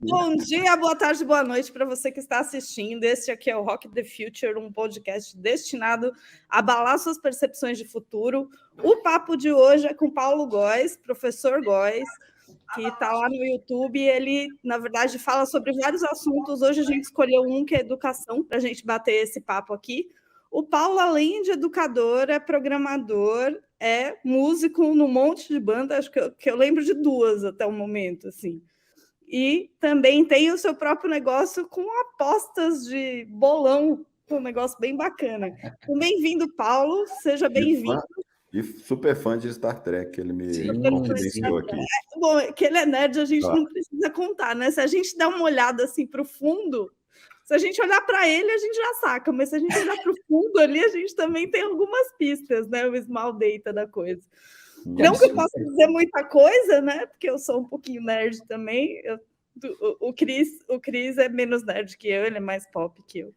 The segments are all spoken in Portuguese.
Bom dia, boa tarde, boa noite para você que está assistindo. Este aqui é o Rock the Future, um podcast destinado a abalar suas percepções de futuro. O papo de hoje é com Paulo Góes, professor Góes, que está lá no YouTube. Ele, na verdade, fala sobre vários assuntos. Hoje a gente escolheu um que é educação, para a gente bater esse papo aqui. O Paulo, além de educador, é programador, é músico num monte de banda, acho que eu lembro de duas até o momento, assim. E também tem o seu próprio negócio com apostas de bolão, um negócio bem bacana. Então, bem-vindo, Paulo, seja bem-vindo. E super fã de Star Trek, ele me confidenciou aqui. Bom, que ele é nerd, a gente não precisa contar, né? Se a gente der uma olhada assim para o fundo, se a gente olhar para ele, a gente já saca, mas se a gente olhar para o fundo ali, a gente também tem algumas pistas, né? O small data da coisa. Não que eu possa dizer muita coisa, né? Porque eu sou um pouquinho nerd também. O Cris é menos nerd que eu, ele é mais pop que eu.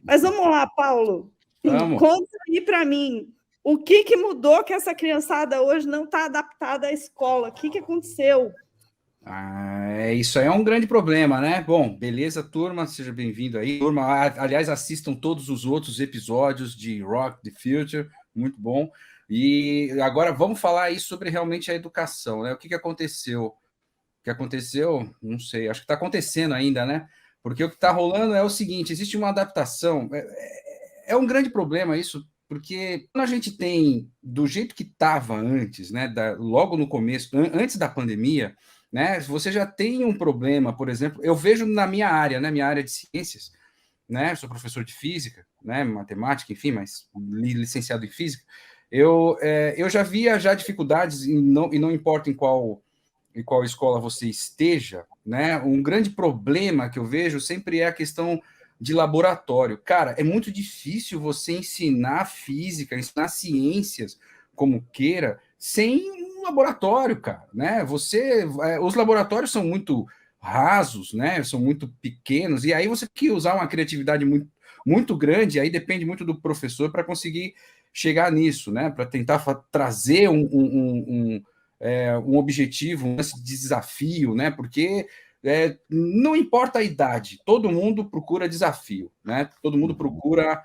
Mas vamos lá, Paulo. Conta aí para mim o que mudou que essa criançada hoje não está adaptada à escola. O que aconteceu? Isso aí é um grande problema, né? Bom, beleza, turma, seja bem-vindo aí. Turma, aliás, assistam todos os outros episódios de Rock the Future, muito bom. E agora vamos falar aí sobre realmente a educação, né? O que aconteceu? O que aconteceu? Não sei, acho que está acontecendo ainda, né? Porque o que está rolando é o seguinte, existe uma adaptação, é um grande problema isso, porque quando a gente tem, do jeito que estava antes, né, logo no começo, antes da pandemia, né, você já tem um problema, por exemplo, eu vejo na minha área, né, minha área de ciências, né, sou professor de física, né, matemática, enfim, mas licenciado em física, eu já via dificuldades, e não importa em qual escola você esteja, né, um grande problema que eu vejo sempre é a questão de laboratório. Cara, é muito difícil você ensinar física, ensinar ciências, como queira, sem um laboratório, cara, né? Os laboratórios são muito rasos, né? São muito pequenos, e aí você tem que usar uma criatividade muito, muito grande, aí depende muito do professor para conseguir chegar nisso, né? Para tentar trazer um objetivo, um desafio, né? Porque não importa a idade, todo mundo procura desafio, né? Todo mundo procura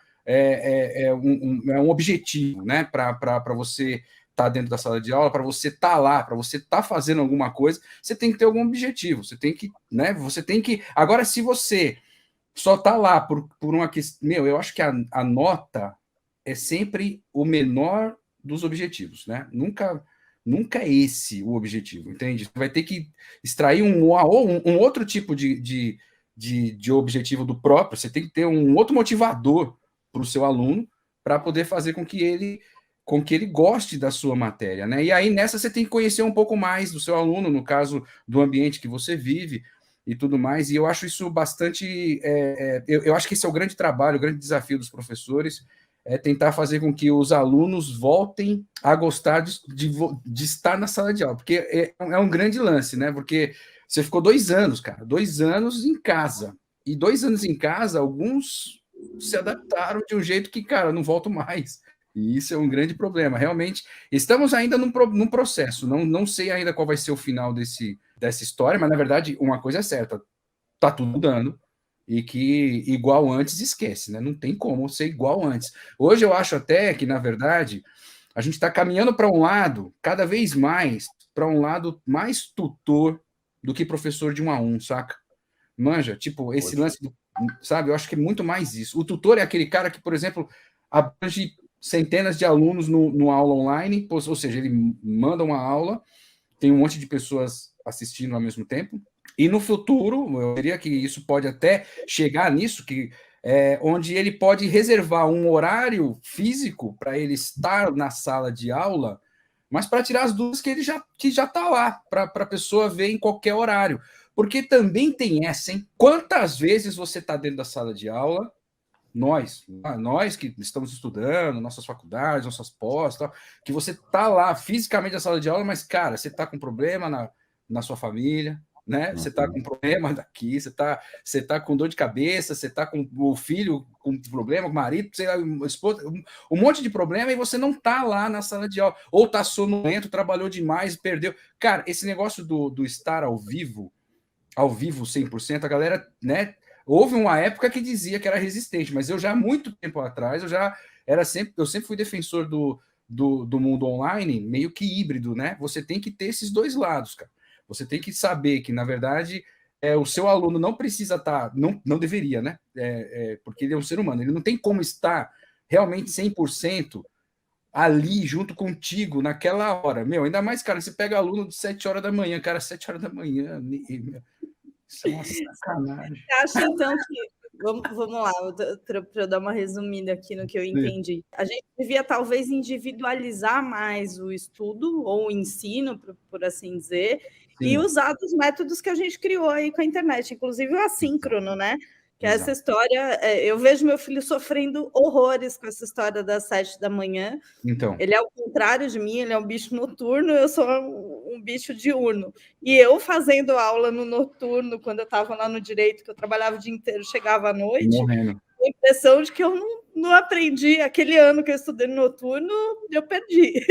um objetivo, né? Para você estar dentro da sala de aula, para você estar lá, para você estar fazendo alguma coisa, você tem que ter algum objetivo, você tem que, né? Você tem que. Agora, se você só está lá por uma questão. Eu acho que a nota é sempre o menor dos objetivos, né? Nunca é esse o objetivo, entende? Você vai ter que extrair um outro tipo de objetivo do próprio, você tem que ter um outro motivador para o seu aluno para poder fazer com que ele goste da sua matéria, né? E aí nessa você tem que conhecer um pouco mais do seu aluno, no caso do ambiente que você vive e tudo mais, e eu acho isso bastante... eu acho que esse é o grande trabalho, o grande desafio dos professores, é tentar fazer com que os alunos voltem a gostar de estar na sala de aula, porque é um grande lance, né? Porque você ficou 2 anos, cara, 2 anos em casa, e 2 anos em casa, alguns se adaptaram de um jeito que, cara, não volto mais, e isso é um grande problema. Realmente, estamos ainda num processo, não sei ainda qual vai ser o final dessa história, mas, na verdade, uma coisa é certa, tá tudo mudando, e que igual antes esquece, né? Não tem como ser igual antes. Hoje eu acho até que, na verdade, a gente está caminhando para um lado, cada vez mais, para um lado mais tutor do que professor de 1 a 1, saca? Manja, tipo, esse lance, sabe? Eu acho que é muito mais isso. O tutor é aquele cara que, por exemplo, abrange centenas de alunos no aula online, ou seja, ele manda uma aula, tem um monte de pessoas assistindo ao mesmo tempo, e no futuro, eu diria que isso pode até chegar nisso, onde ele pode reservar um horário físico para ele estar na sala de aula, mas para tirar as dúvidas que já está lá, para a pessoa ver em qualquer horário. Porque também tem essa, hein? Quantas vezes você está dentro da sala de aula, nós que estamos estudando, nossas faculdades, nossas pós, tal, que você está lá fisicamente na sala de aula, mas, cara, você está com problema na sua família, né? Você está com problema daqui, você tá com dor de cabeça, você está com o filho com problema, com o marido, sei lá, esposa, um monte de problema, e você não está lá na sala de aula, ou está sonolento, trabalhou demais, perdeu. Cara, esse negócio do estar ao vivo ao vivo 100%, a galera, né? Houve uma época que dizia que era resistente, mas eu já há muito tempo atrás, eu sempre fui defensor do mundo online, meio que híbrido, né? Você tem que ter esses dois lados, cara. Você tem que saber que, na verdade, o seu aluno não precisa estar, não deveria, né? Porque ele é um ser humano, ele não tem como estar realmente 100% ali junto contigo naquela hora. Meu, ainda mais, cara, você pega aluno de 7 horas da manhã, cara, 7 horas da manhã, isso é uma sacanagem. Você acha, então, que... Vamos lá, para eu dar uma resumida aqui no que eu entendi. A gente devia, talvez, individualizar mais o estudo, ou o ensino, por assim dizer, e usar dos métodos que a gente criou aí com a internet, inclusive o assíncrono, né? Que é essa história... eu vejo meu filho sofrendo horrores com essa história das 7 da manhã. Então. Ele é o contrário de mim, ele é um bicho noturno, eu sou um bicho diurno. E eu fazendo aula no noturno, quando eu estava lá no direito, que eu trabalhava o dia inteiro, chegava à noite, morrendo. A impressão de que eu não aprendi. Aquele ano que eu estudei no noturno, eu perdi.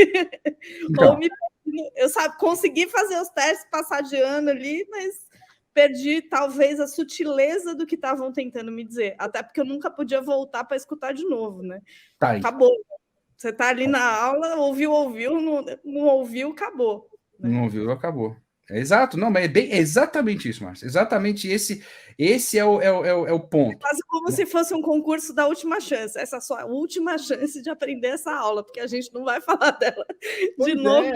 Então. Ou me perdi. Eu consegui fazer os testes, passar de ano ali, mas perdi talvez a sutileza do que estavam tentando me dizer. Até porque eu nunca podia voltar para escutar de novo, né? Tá aí. Acabou. Você está ali na aula, ouviu, não ouviu, acabou. Né? Não ouviu, acabou. Exato, não, mas é exatamente isso, Márcio. Exatamente esse é o ponto. É quase como se fosse um concurso da última chance. Essa é a sua última chance de aprender essa aula, porque a gente não vai falar dela de novo.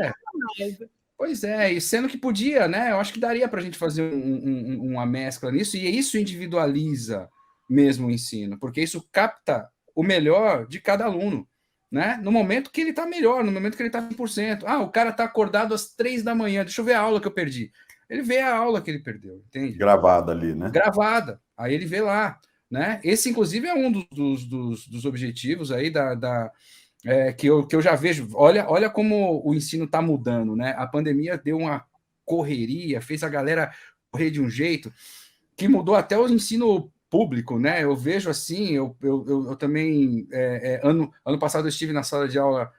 Pois é, e sendo que podia, né? Eu acho que daria para a gente fazer uma mescla nisso, e isso individualiza mesmo o ensino, porque isso capta o melhor de cada aluno. Né? No momento que ele está melhor, no momento que ele está 100%. O cara está acordado às 3 da manhã, deixa eu ver a aula que eu perdi. Ele vê a aula que ele perdeu, entende? Gravada ali, né? Gravada. Aí ele vê lá. Né? Esse, inclusive, é um dos objetivos aí que eu já vejo. Olha como o ensino está mudando. Né? A pandemia deu uma correria, fez a galera correr de um jeito que mudou até o ensino público, né? Eu vejo assim, eu também ano passado eu estive na sala de aula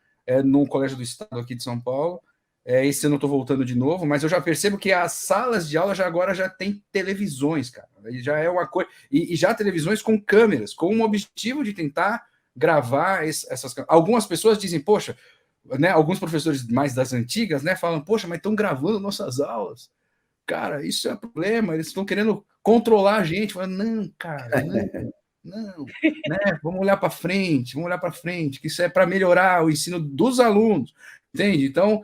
no Colégio do Estado aqui de São Paulo. Esse ano eu estou voltando de novo, mas eu já percebo que as salas de aula agora já tem televisões, cara. Já é uma coisa e já televisões com câmeras, com o objetivo de tentar gravar essas. Algumas pessoas dizem, poxa, né? Alguns professores mais das antigas, né? Falam, poxa, mas estão gravando nossas aulas. Cara, isso é problema, eles estão querendo controlar a gente. Fala, não, cara, não, né? Vamos olhar para frente, que isso é para melhorar o ensino dos alunos, entende? Então,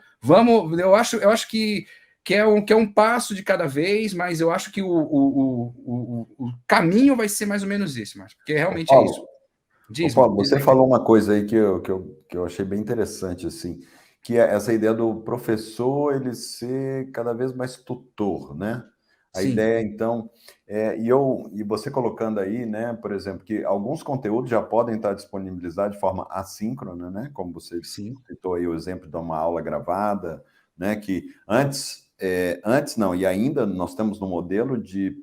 eu acho que é um passo de cada vez, mas eu acho que o caminho vai ser mais ou menos esse, Márcio, porque realmente Paulo, é isso. Paulo, você falou uma coisa aí que eu achei bem interessante, assim, que é essa ideia do professor ele ser cada vez mais tutor, né? A Sim. ideia, então, e você colocando aí, né, por exemplo, que alguns conteúdos já podem estar disponibilizados de forma assíncrona, né? Como você citou aí o exemplo de uma aula gravada, né? Que antes não, e ainda nós temos no modelo de,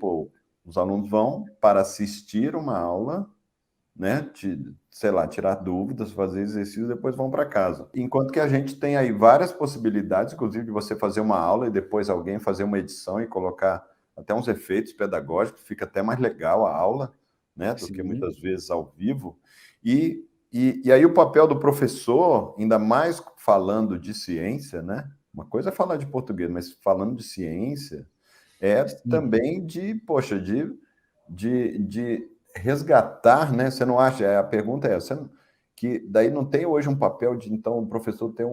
os alunos vão para assistir uma aula, né? Sei lá, tirar dúvidas, fazer exercício, depois vão para casa. Enquanto que a gente tem aí várias possibilidades, inclusive de você fazer uma aula e depois alguém fazer uma edição e colocar até uns efeitos pedagógicos, fica até mais legal a aula, né? Do que muitas vezes ao vivo. E aí o papel do professor, ainda mais falando de ciência, né? Uma coisa é falar de português, mas falando de ciência, também de resgatar, né? Você não acha? A pergunta é essa, que daí não tem hoje um papel de, então, o professor ter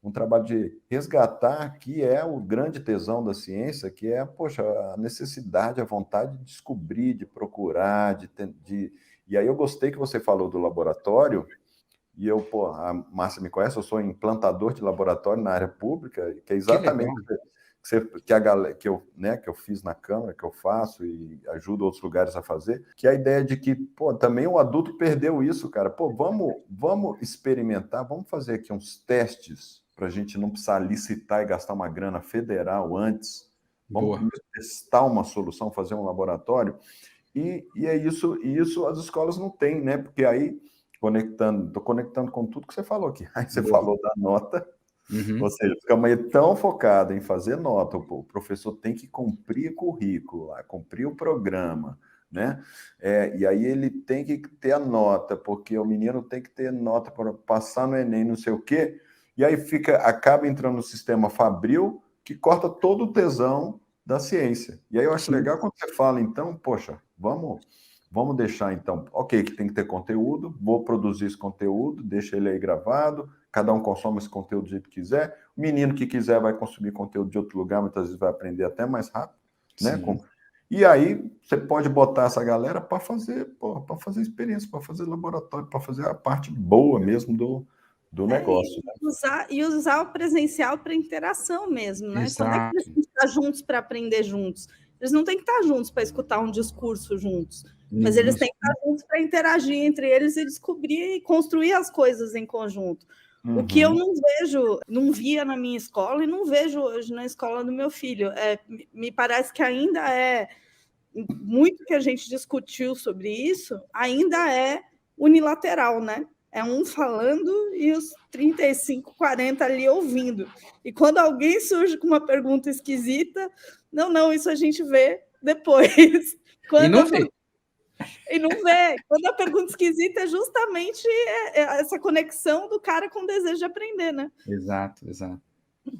um trabalho de resgatar, que é o grande tesão da ciência, que é, a necessidade, a vontade de descobrir, de procurar, E aí eu gostei que você falou do laboratório, e a Márcia me conhece, eu sou implantador de laboratório na área pública, que é exatamente... que eu fiz na Câmara, que eu faço e ajudo outros lugares a fazer, que é a ideia de que, também o adulto perdeu isso, cara. Vamos experimentar, vamos fazer aqui uns testes para a gente não precisar licitar e gastar uma grana federal antes. Vamos testar uma solução, fazer um laboratório. E é isso, as escolas não têm, né? Porque aí, estou conectando com tudo que você falou aqui. Aí você falou da nota, Ou seja, fica meio tão focado em fazer nota, o professor tem que cumprir currículo, lá, cumprir o programa, né? E aí ele tem que ter a nota, porque o menino tem que ter nota para passar no Enem, não sei o quê, e aí acaba entrando no sistema fabril, que corta todo o tesão da ciência. E aí eu acho legal quando você fala, então, poxa, vamos deixar, então, ok, que tem que ter conteúdo, vou produzir esse conteúdo, deixa ele aí gravado, cada um consome esse conteúdo do jeito que quiser, o menino que quiser vai consumir conteúdo de outro lugar, muitas vezes vai aprender até mais rápido, né? E aí você pode botar essa galera para fazer experiência, para fazer laboratório, para fazer a parte boa mesmo do negócio. E usar o presencial para interação mesmo, né? Exato. Quando é que eles têm que estar juntos para aprender juntos? Eles não têm que estar juntos para escutar um discurso juntos, mas eles têm que estar juntos para interagir entre eles e descobrir e construir as coisas em conjunto. O que eu não via na minha escola e não vejo hoje na escola do meu filho. Me parece que ainda muito que a gente discutiu sobre isso, ainda é unilateral, né? É um falando e os 35, 40 ali ouvindo. E quando alguém surge com uma pergunta esquisita, não, isso a gente vê depois. E não vê. E não vê. Quando a pergunta esquisita é justamente essa conexão do cara com o desejo de aprender, né? Exato.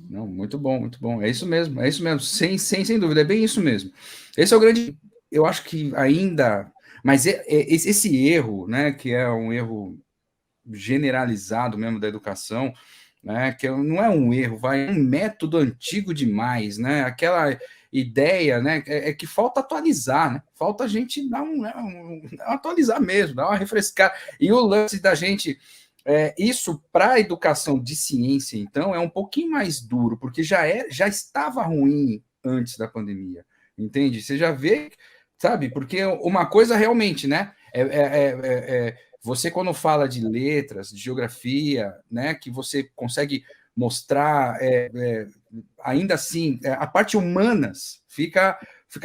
Não, muito bom, muito bom. É isso mesmo, sem dúvida, é bem isso mesmo. Esse é o grande, eu acho que ainda, mas esse erro, né, que é um erro generalizado mesmo da educação, né, que não é um erro, é um método antigo demais, né, aquela ideia, né, é que falta atualizar, né, falta a gente atualizar mesmo, dar uma refrescar, e o lance da gente, isso para a educação de ciência, então, é um pouquinho mais duro, porque já estava ruim antes da pandemia, entende? Você já vê, sabe, porque uma coisa realmente, né, você, quando fala de letras, de geografia, né, que você consegue mostrar, ainda assim, a parte humanas fica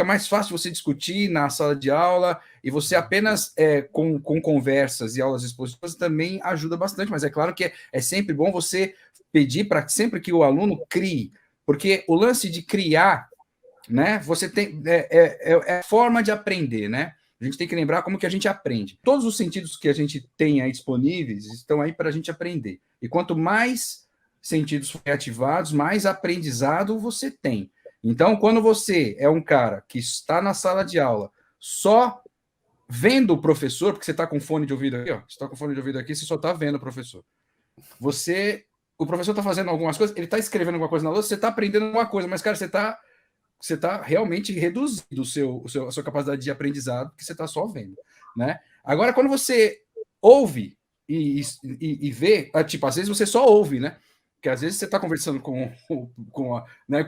mais fácil você discutir na sala de aula, e você apenas com conversas e aulas expositivas também ajuda bastante, mas é claro que é sempre bom você pedir para sempre que o aluno crie, porque o lance de criar, né, você tem é forma de aprender, né? A gente tem que lembrar como que a gente aprende. Todos os sentidos que a gente tem aí disponíveis estão aí para a gente aprender. E quanto mais sentidos forem ativados, mais aprendizado você tem. Então, quando você é um cara que está na sala de aula só vendo o professor, porque você está com fone de ouvido aqui, ó, você está com fone de ouvido aqui, você só está vendo o professor. O professor está fazendo algumas coisas, ele está escrevendo alguma coisa na lousa, você está aprendendo alguma coisa, mas, cara, você está realmente reduzindo a sua capacidade de aprendizado, porque você está só vendo, né? Agora, quando você ouve e vê, tipo, às vezes você só ouve, né? Porque às vezes você está conversando com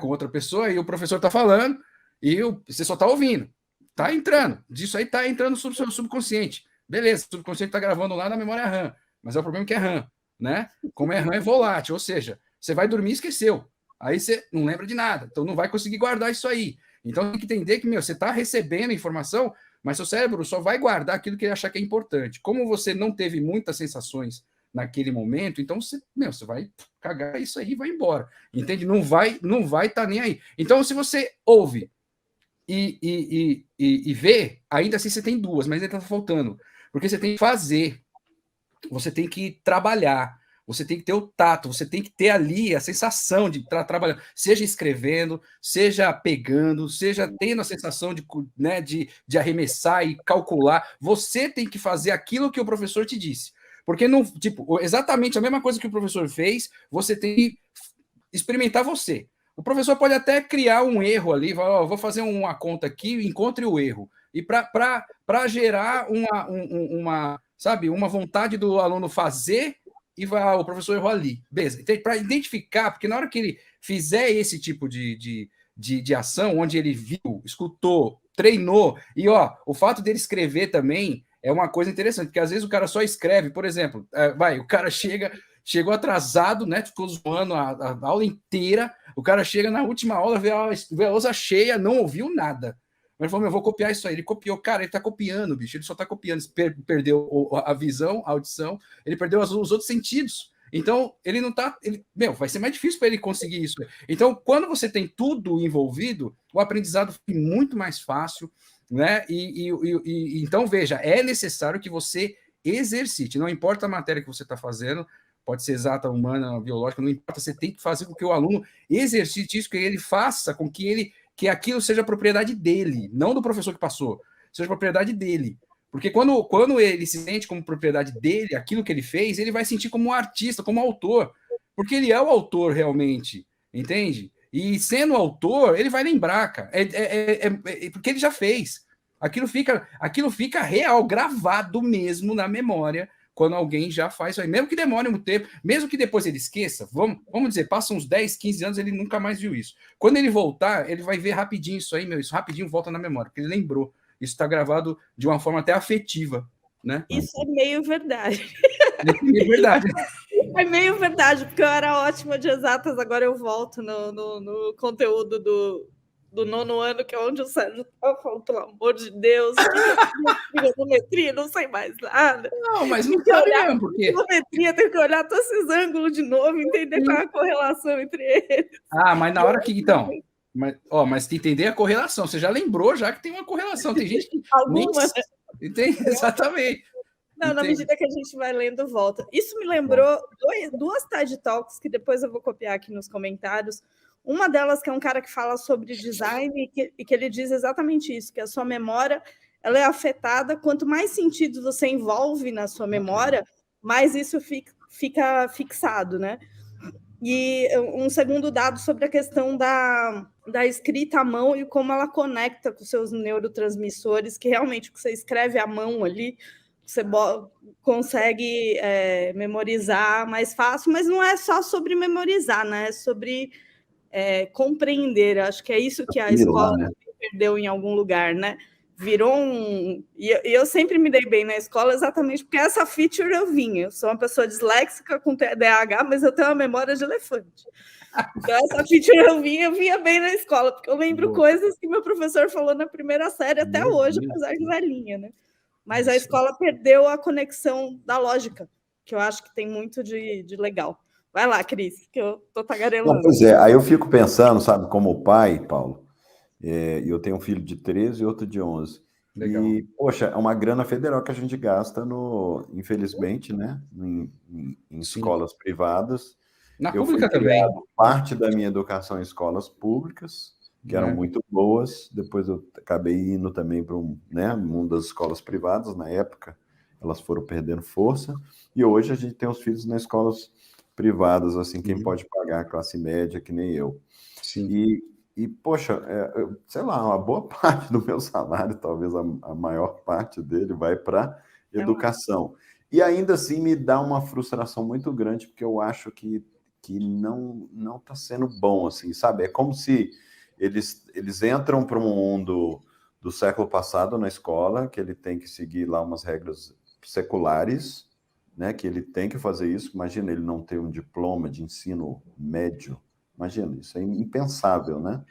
outra pessoa e o professor está falando e você só está ouvindo. Está entrando. Disso aí está entrando no seu subconsciente. Beleza, o subconsciente está gravando lá na memória RAM, mas é o problema que é RAM, né? Como é RAM, é volátil, ou seja, você vai dormir e esqueceu. Aí você não lembra de nada, então não vai conseguir guardar isso aí. Então tem que entender que, você está recebendo informação, mas seu cérebro só vai guardar aquilo que ele achar que é importante. Como você não teve muitas sensações naquele momento, então você vai cagar isso aí e vai embora. Entende? Não vai estar nem aí. Então, se você ouve e vê, ainda assim você tem duas, mas ainda está faltando. Porque você tem que fazer, você tem que trabalhar, você tem que ter o tato, você tem que ter ali a sensação de estar trabalhando, seja escrevendo, seja pegando, seja tendo a sensação de arremessar e calcular. Você tem que fazer aquilo que o professor te disse. Porque não, tipo, exatamente a mesma coisa que o professor fez, você tem que experimentar você. O professor pode até criar um erro ali, vou fazer uma conta aqui, encontre o erro. E para gerar uma vontade do aluno fazer, e o professor errou ali. Beleza. Para identificar, porque na hora que ele fizer esse tipo de ação, onde ele viu, escutou, treinou, e o fato dele escrever também é uma coisa interessante, porque às vezes o cara só escreve, por exemplo, o cara chegou atrasado, né? Ficou zoando a aula inteira, o cara chega na última aula, vê a lousa cheia, não ouviu nada. Mas ele falou, eu vou copiar isso aí. Ele copiou. Cara, ele tá copiando, bicho. Ele só tá copiando. Ele perdeu a visão, a audição, ele perdeu os outros sentidos. Então, ele não tá. Vai ser mais difícil para ele conseguir isso. Então, quando você tem tudo envolvido, o aprendizado fica muito mais fácil, né? Então, veja, é necessário que você exercite, não importa a matéria que você está fazendo, pode ser exata, humana, biológica, não importa, você tem que fazer com que o aluno exercite isso, que ele faça com que aquilo seja propriedade dele, não do professor que passou, seja propriedade dele. Porque quando ele se sente como propriedade dele, aquilo que ele fez, ele vai sentir como um artista, como autor. Porque ele é o autor realmente, entende? E sendo autor, ele vai lembrar, cara. Porque ele já fez. Aquilo fica real, gravado mesmo na memória, quando alguém já faz isso aí. Mesmo que demore um tempo, mesmo que depois ele esqueça, vamos dizer, passam uns 10, 15 anos, ele nunca mais viu isso. Quando ele voltar, ele vai ver rapidinho isso aí, isso rapidinho volta na memória, porque ele lembrou. Isso está gravado de uma forma até afetiva, né? Isso é meio verdade. É verdade. É meio verdade, porque eu era ótima de exatas, agora eu volto no conteúdo do nono ano, que é onde o Sérgio está falando, pelo amor de Deus, trigonometria, não sei mais nada. Não, mas não sabe mesmo, porque... Trigonometria, tem que olhar todos esses ângulos de novo, entender qual é a correlação entre eles. Mas na hora que... Então... Mas tem que entender a correlação. Você já lembrou já que tem uma correlação. Tem gente que... Algumas. Entende? Exatamente. Não, na medida que a gente vai lendo, volta. Isso me lembrou duas TED Talks, que depois eu vou copiar aqui nos comentários. Uma delas que é um cara que fala sobre design e que ele diz exatamente isso, que a sua memória ela é afetada, quanto mais sentidos você envolve na sua memória, mais isso fica fixado, né? E um segundo dado sobre a questão da escrita à mão e como ela conecta com seus neurotransmissores, que realmente o que você escreve à mão ali, você consegue memorizar mais fácil, mas não é só sobre memorizar, né? É sobre compreender. Acho que é isso que a escola perdeu em algum lugar, né? Virou um... E eu sempre me dei bem na escola exatamente porque essa feature eu vinha. Eu sou uma pessoa disléxica com TDAH, mas eu tenho uma memória de elefante. Então, essa feature eu vinha bem na escola, porque eu lembro coisas que meu professor falou na primeira série até hoje, apesar de velhinha, né? Mas a escola perdeu a conexão da lógica, que eu acho que tem muito de legal. Vai lá, Cris, que eu tô tagarelando. Pois é, aí eu fico pensando, sabe, como pai, Paulo, e eu tenho um filho de 13 e outro de 11. Legal. E, poxa, é uma grana federal que a gente gasta, infelizmente, né, em escolas privadas. Na pública também. Parte da minha educação em escolas públicas, que eram muito boas. Depois eu acabei indo também para um mundo das escolas privadas. Na época, elas foram perdendo força. E hoje a gente tem os filhos nas escolas privadas, assim, quem pode pagar, classe média, que nem eu. Sim. E poxa, sei lá, uma boa parte do meu salário, talvez a maior parte dele, vai para educação. E ainda assim me dá uma frustração muito grande, porque eu acho que não está sendo bom, assim, sabe? É como se eles entram para um mundo do século passado na escola, que ele tem que seguir lá umas regras seculares, né? Que ele tem que fazer isso. Imagina ele não ter um diploma de ensino médio. Imagina, isso é impensável, né?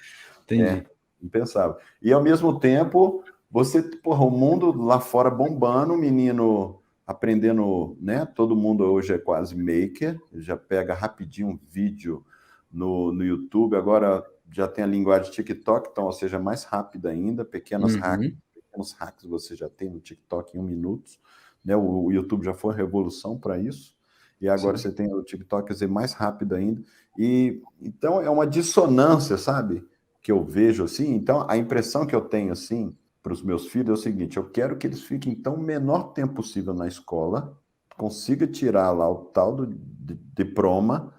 Entendi. Impensável. E, ao mesmo tempo, o mundo lá fora bombando, o menino aprendendo, né? Todo mundo hoje é quase maker, já pega rapidinho um vídeo no YouTube, agora já tem a linguagem TikTok, então, ou seja, mais rápida ainda, pequenos hacks você já tem no TikTok em 1 minuto, né? O YouTube já foi uma revolução para isso, e agora você tem o TikTok, quer dizer, mais rápido ainda. E então é uma dissonância, sabe? Que eu vejo assim. Então, a impressão que eu tenho assim para os meus filhos é o seguinte: eu quero que eles fiquem então o menor tempo possível na escola, consiga tirar lá o tal do diploma,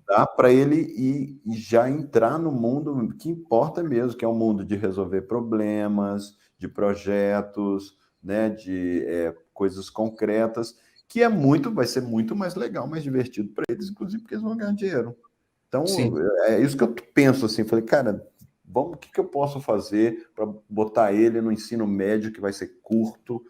dá para ele ir e já entrar no mundo que importa mesmo, que é o mundo de resolver problemas, de projetos, né? De coisas concretas, que vai ser muito mais legal, mais divertido para eles, inclusive porque eles vão ganhar dinheiro. Então, é isso que eu penso, assim, falei, cara, o que eu posso fazer para botar ele no ensino médio, que vai ser curto,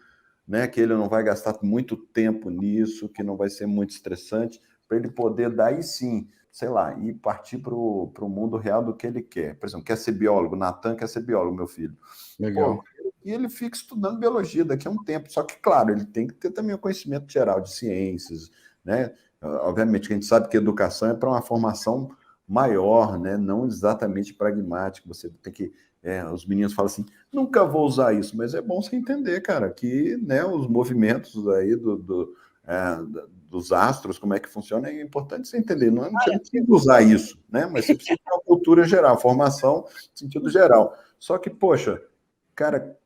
né, que ele não vai gastar muito tempo nisso, que não vai ser muito estressante, para ele poder daí sim, sei lá, ir partir para o mundo real do que ele quer. Por exemplo, quer ser biólogo, Natan quer ser biólogo, meu filho. Legal. E ele fica estudando biologia daqui a um tempo. Só que, claro, ele tem que ter também o conhecimento geral de ciências, né? Obviamente, que a gente sabe que educação é para uma formação maior, né? Não exatamente pragmática. Você tem que... os meninos falam assim, nunca vou usar isso, mas é bom você entender, cara, que, né, os movimentos aí dos astros, como é que funciona, é importante você entender. Não, você não precisa usar isso, né? Mas você precisa ter uma cultura geral, formação no sentido geral. Só que, poxa, cara,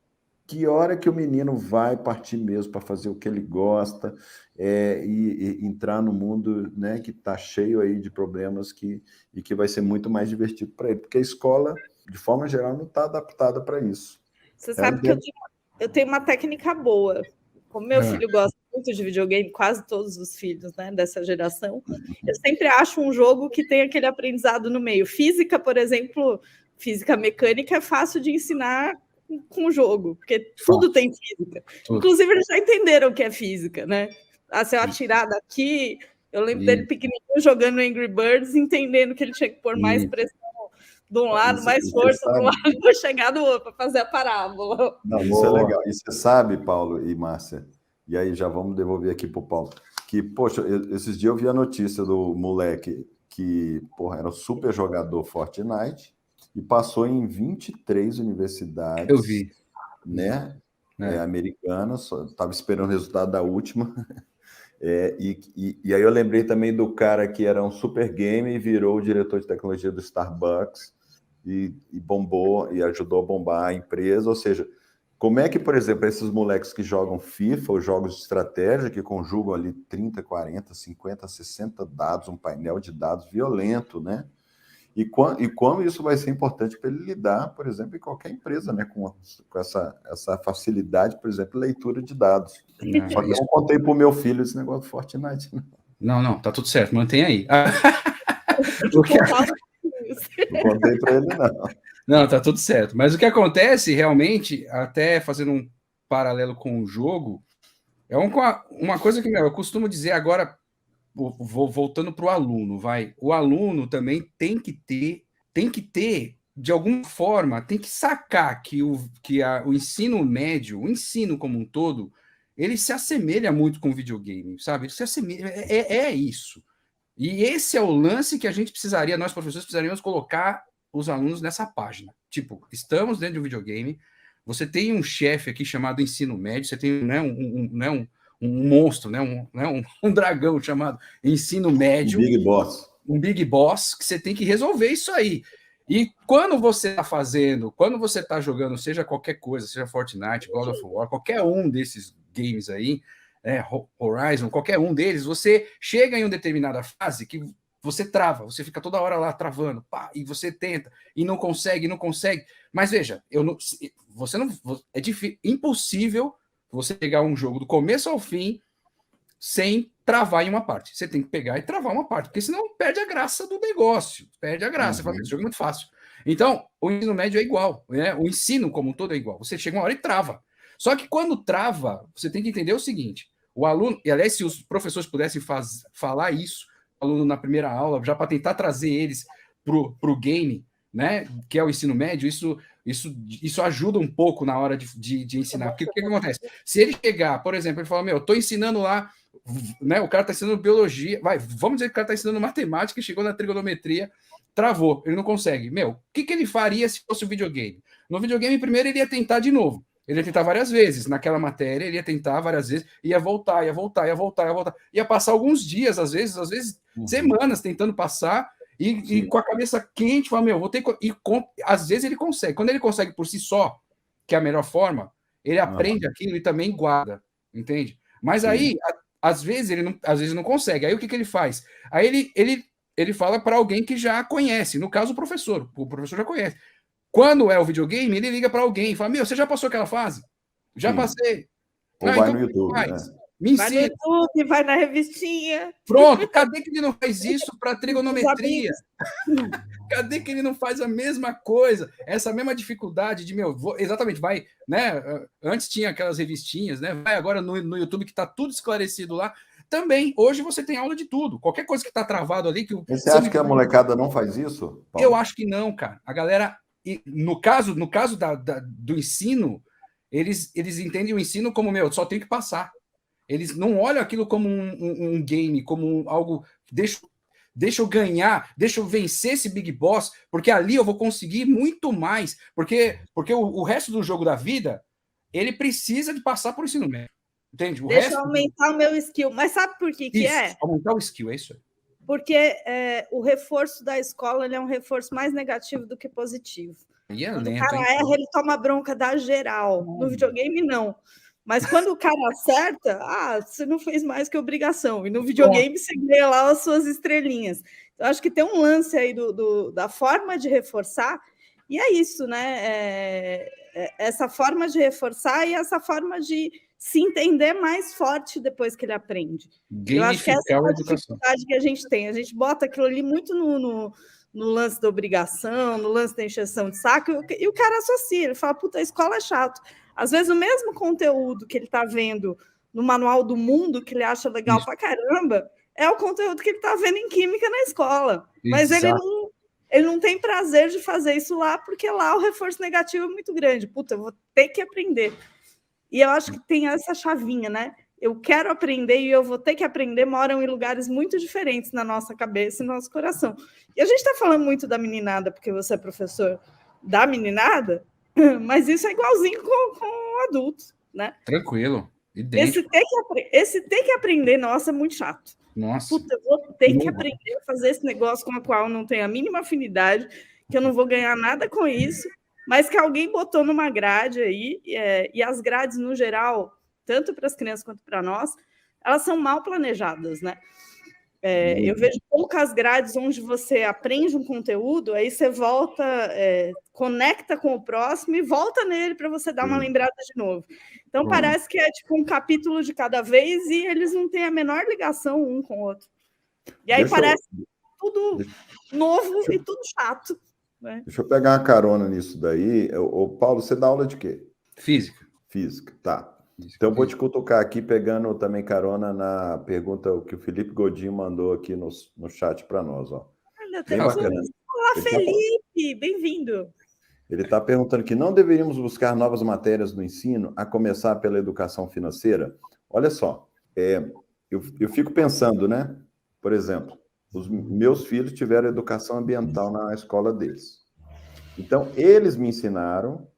que hora que o menino vai partir mesmo para fazer o que ele gosta e entrar no mundo, né, que está cheio aí de problemas e que vai ser muito mais divertido para ele, porque a escola, de forma geral, não está adaptada para isso. Você sabe que eu tenho uma técnica boa. Como meu filho gosta muito de videogame, quase todos os filhos, né, dessa geração, eu sempre acho um jogo que tem aquele aprendizado no meio. Física, por exemplo, física mecânica é fácil de ensinar com o jogo, porque tudo tem física. Tudo. Inclusive, eles já entenderam o que é física, né? Se eu atirar daqui, eu lembro dele pequenininho jogando Angry Birds, entendendo que ele tinha que pôr mais pressão de um lado, mais força do lado, para chegar no outro, para fazer a parábola. Não, isso é legal. E você sabe, Paulo e Márcia, e aí já vamos devolver aqui para o Paulo, que, poxa, esses dias eu vi a notícia do moleque que, porra, era um super jogador Fortnite e passou em 23 universidades. Eu vi. Né? Americanas, estava esperando o resultado da última. E aí eu lembrei também do cara que era um super gamer e virou o diretor de tecnologia do Starbucks e bombou e ajudou a bombar a empresa. Ou seja, como é que, por exemplo, esses moleques que jogam FIFA ou jogos de estratégia, que conjugam ali 30, 40, 50, 60 dados, um painel de dados violento, né? E como isso vai ser importante para ele lidar, por exemplo, em qualquer empresa, né? Com essa facilidade, por exemplo, leitura de dados. Só que eu não contei para o meu filho esse negócio do Fortnite. Não, tá tudo certo, mantém aí. Não contei para ele, não. Não, tá tudo certo. Mas o que acontece, realmente, até fazendo um paralelo com o jogo, é uma coisa que eu costumo dizer agora, voltando para o aluno, o aluno também tem que ter, de alguma forma, tem que sacar que o ensino médio, o ensino como um todo, ele se assemelha muito com o videogame, sabe? Ele se assemelha, é isso. E esse é o lance que a gente precisaria, nós professores precisaríamos colocar os alunos nessa página. Tipo, estamos dentro de um videogame, você tem um chefe aqui chamado ensino médio, você tem, né, um monstro, né? Um dragão chamado ensino médio. Um Big Boss. Um Big Boss, que você tem que resolver isso aí. E quando você está fazendo, quando você está jogando, seja qualquer coisa, seja Fortnite, God of War, qualquer um desses games aí, Horizon, qualquer um deles, você chega em uma determinada fase que você trava, você fica toda hora lá travando, pá, e você tenta, e não consegue. Mas veja, é difícil, impossível você pegar um jogo do começo ao fim sem travar em uma parte. Você tem que pegar e travar uma parte, porque senão perde a graça do negócio. Perde a graça. Você fala, esse jogo é muito fácil. Então, o ensino médio é igual. Né? O ensino como um todo é igual. Você chega uma hora e trava. Só que quando trava, você tem que entender o seguinte, o aluno, e aliás, se os professores pudessem falar isso, o aluno na primeira aula, já para tentar trazer eles para o game, né, que é o ensino médio, isso ajuda um pouco na hora de ensinar. Porque o que acontece? Se ele chegar, por exemplo, ele fala, estou ensinando lá, né, o cara está ensinando biologia, vamos dizer que o cara está ensinando matemática e chegou na trigonometria, travou, ele não consegue. O que ele faria se fosse o videogame? No videogame, primeiro, ele ia tentar de novo. Ele ia tentar várias vezes. Naquela matéria, ele ia tentar várias vezes, ia voltar. Ia passar alguns dias, às vezes semanas tentando passar, e com a cabeça quente, fala, vou ter que... às vezes ele consegue. Quando ele consegue por si só, que é a melhor forma, ele aprende aquilo e também guarda, entende? Mas aí, às vezes ele não consegue. Aí o que ele faz? Aí ele fala para alguém que já conhece, no caso o professor já conhece. Quando é o videogame, ele liga para alguém e fala, você já passou aquela fase? Já passei. Ou vai no YouTube, né? Me ensina. Vai no YouTube, vai na revistinha. Pronto, cadê que ele não faz isso para trigonometria? Cadê que ele não faz a mesma coisa? Essa mesma dificuldade de, exatamente, vai, né? Antes tinha aquelas revistinhas, né? Vai agora no YouTube que está tudo esclarecido lá. Também, hoje você tem aula de tudo. Qualquer coisa que está travado ali... Você acha que a molecada não faz isso, Paulo? Eu acho que não, cara. A galera... No caso do ensino, eles entendem o ensino como, só tem que passar. Eles não olham aquilo como um game, como algo que deixa eu ganhar, deixa eu vencer esse Big Boss, porque ali eu vou conseguir muito mais, porque o resto do jogo da vida, ele precisa de passar por ensino médio, entende? Deixa eu aumentar o meu skill. Mas sabe por que isso, é? Aumentar o skill, é isso aí. Porque o reforço da escola ele é um reforço mais negativo do que positivo. Quando o cara erra, ele toma bronca da geral. No videogame, não. Mas quando o cara acerta, você não fez mais que obrigação. E no videogame, você ganha lá as suas estrelinhas. Eu acho que tem um lance aí da forma de reforçar, e é isso, né? Essa forma de reforçar e essa forma de se entender mais forte depois que ele aprende. Eu acho que essa é a dificuldade que a gente tem. A gente bota aquilo ali muito no lance da obrigação, no lance da encheção de saco, e o cara associa, ele fala, puta, a escola é chato. Às vezes o mesmo conteúdo que ele está vendo no Manual do Mundo, que ele acha legal pra caramba, é o conteúdo que ele está vendo em Química na escola. Mas ele não tem prazer de fazer isso lá, porque lá o reforço negativo é muito grande. Puta, eu vou ter que aprender. E eu acho que tem essa chavinha, né? Eu quero aprender e eu vou ter que aprender, moram em lugares muito diferentes na nossa cabeça e no nosso coração. E a gente está falando muito da meninada, porque você é professor da meninada, mas isso é igualzinho com adultos, né? Tranquilo, idêntico. Esse ter que aprender, nossa, é muito chato. Nossa. Puta, eu vou ter que aprender a fazer esse negócio com o qual eu não tenho a mínima afinidade, que eu não vou ganhar nada com isso, mas que alguém botou numa grade aí, e as grades, no geral, tanto para as crianças quanto para nós, elas são mal planejadas, né? Eu vejo poucas grades onde você aprende um conteúdo, aí você volta, conecta com o próximo e volta nele para você dar uma lembrada de novo. Então, parece que é tipo um capítulo de cada vez e eles não têm a menor ligação um com o outro. E aí parece tudo novo e tudo chato. Né? Deixa eu pegar uma carona nisso daí. Paulo, você dá aula de quê? Física. Física, tá. Então, vou te cutucar aqui, pegando também carona na pergunta que o Felipe Godinho mandou aqui no chat para nós. Ó. Bem bacana. Olá, Felipe! Bem-vindo! Ele está perguntando que não deveríamos buscar novas matérias no ensino, a começar pela educação financeira? Olha só, eu fico pensando, né? Por exemplo, os meus filhos tiveram educação ambiental na escola deles. Então, eles me ensinaram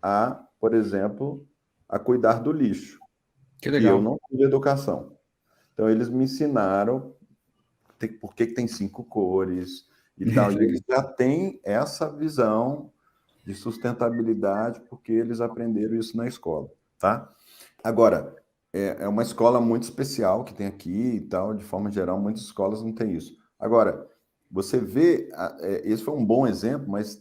a, por exemplo, a cuidar do lixo. Que legal. E eu não tive educação. Então, eles me ensinaram por que tem 5 cores e tal. E eles já têm essa visão de sustentabilidade, porque eles aprenderam isso na escola, tá? Agora, é uma escola muito especial que tem aqui e tal, de forma geral, muitas escolas não têm isso. Agora, você vê, esse foi um bom exemplo, mas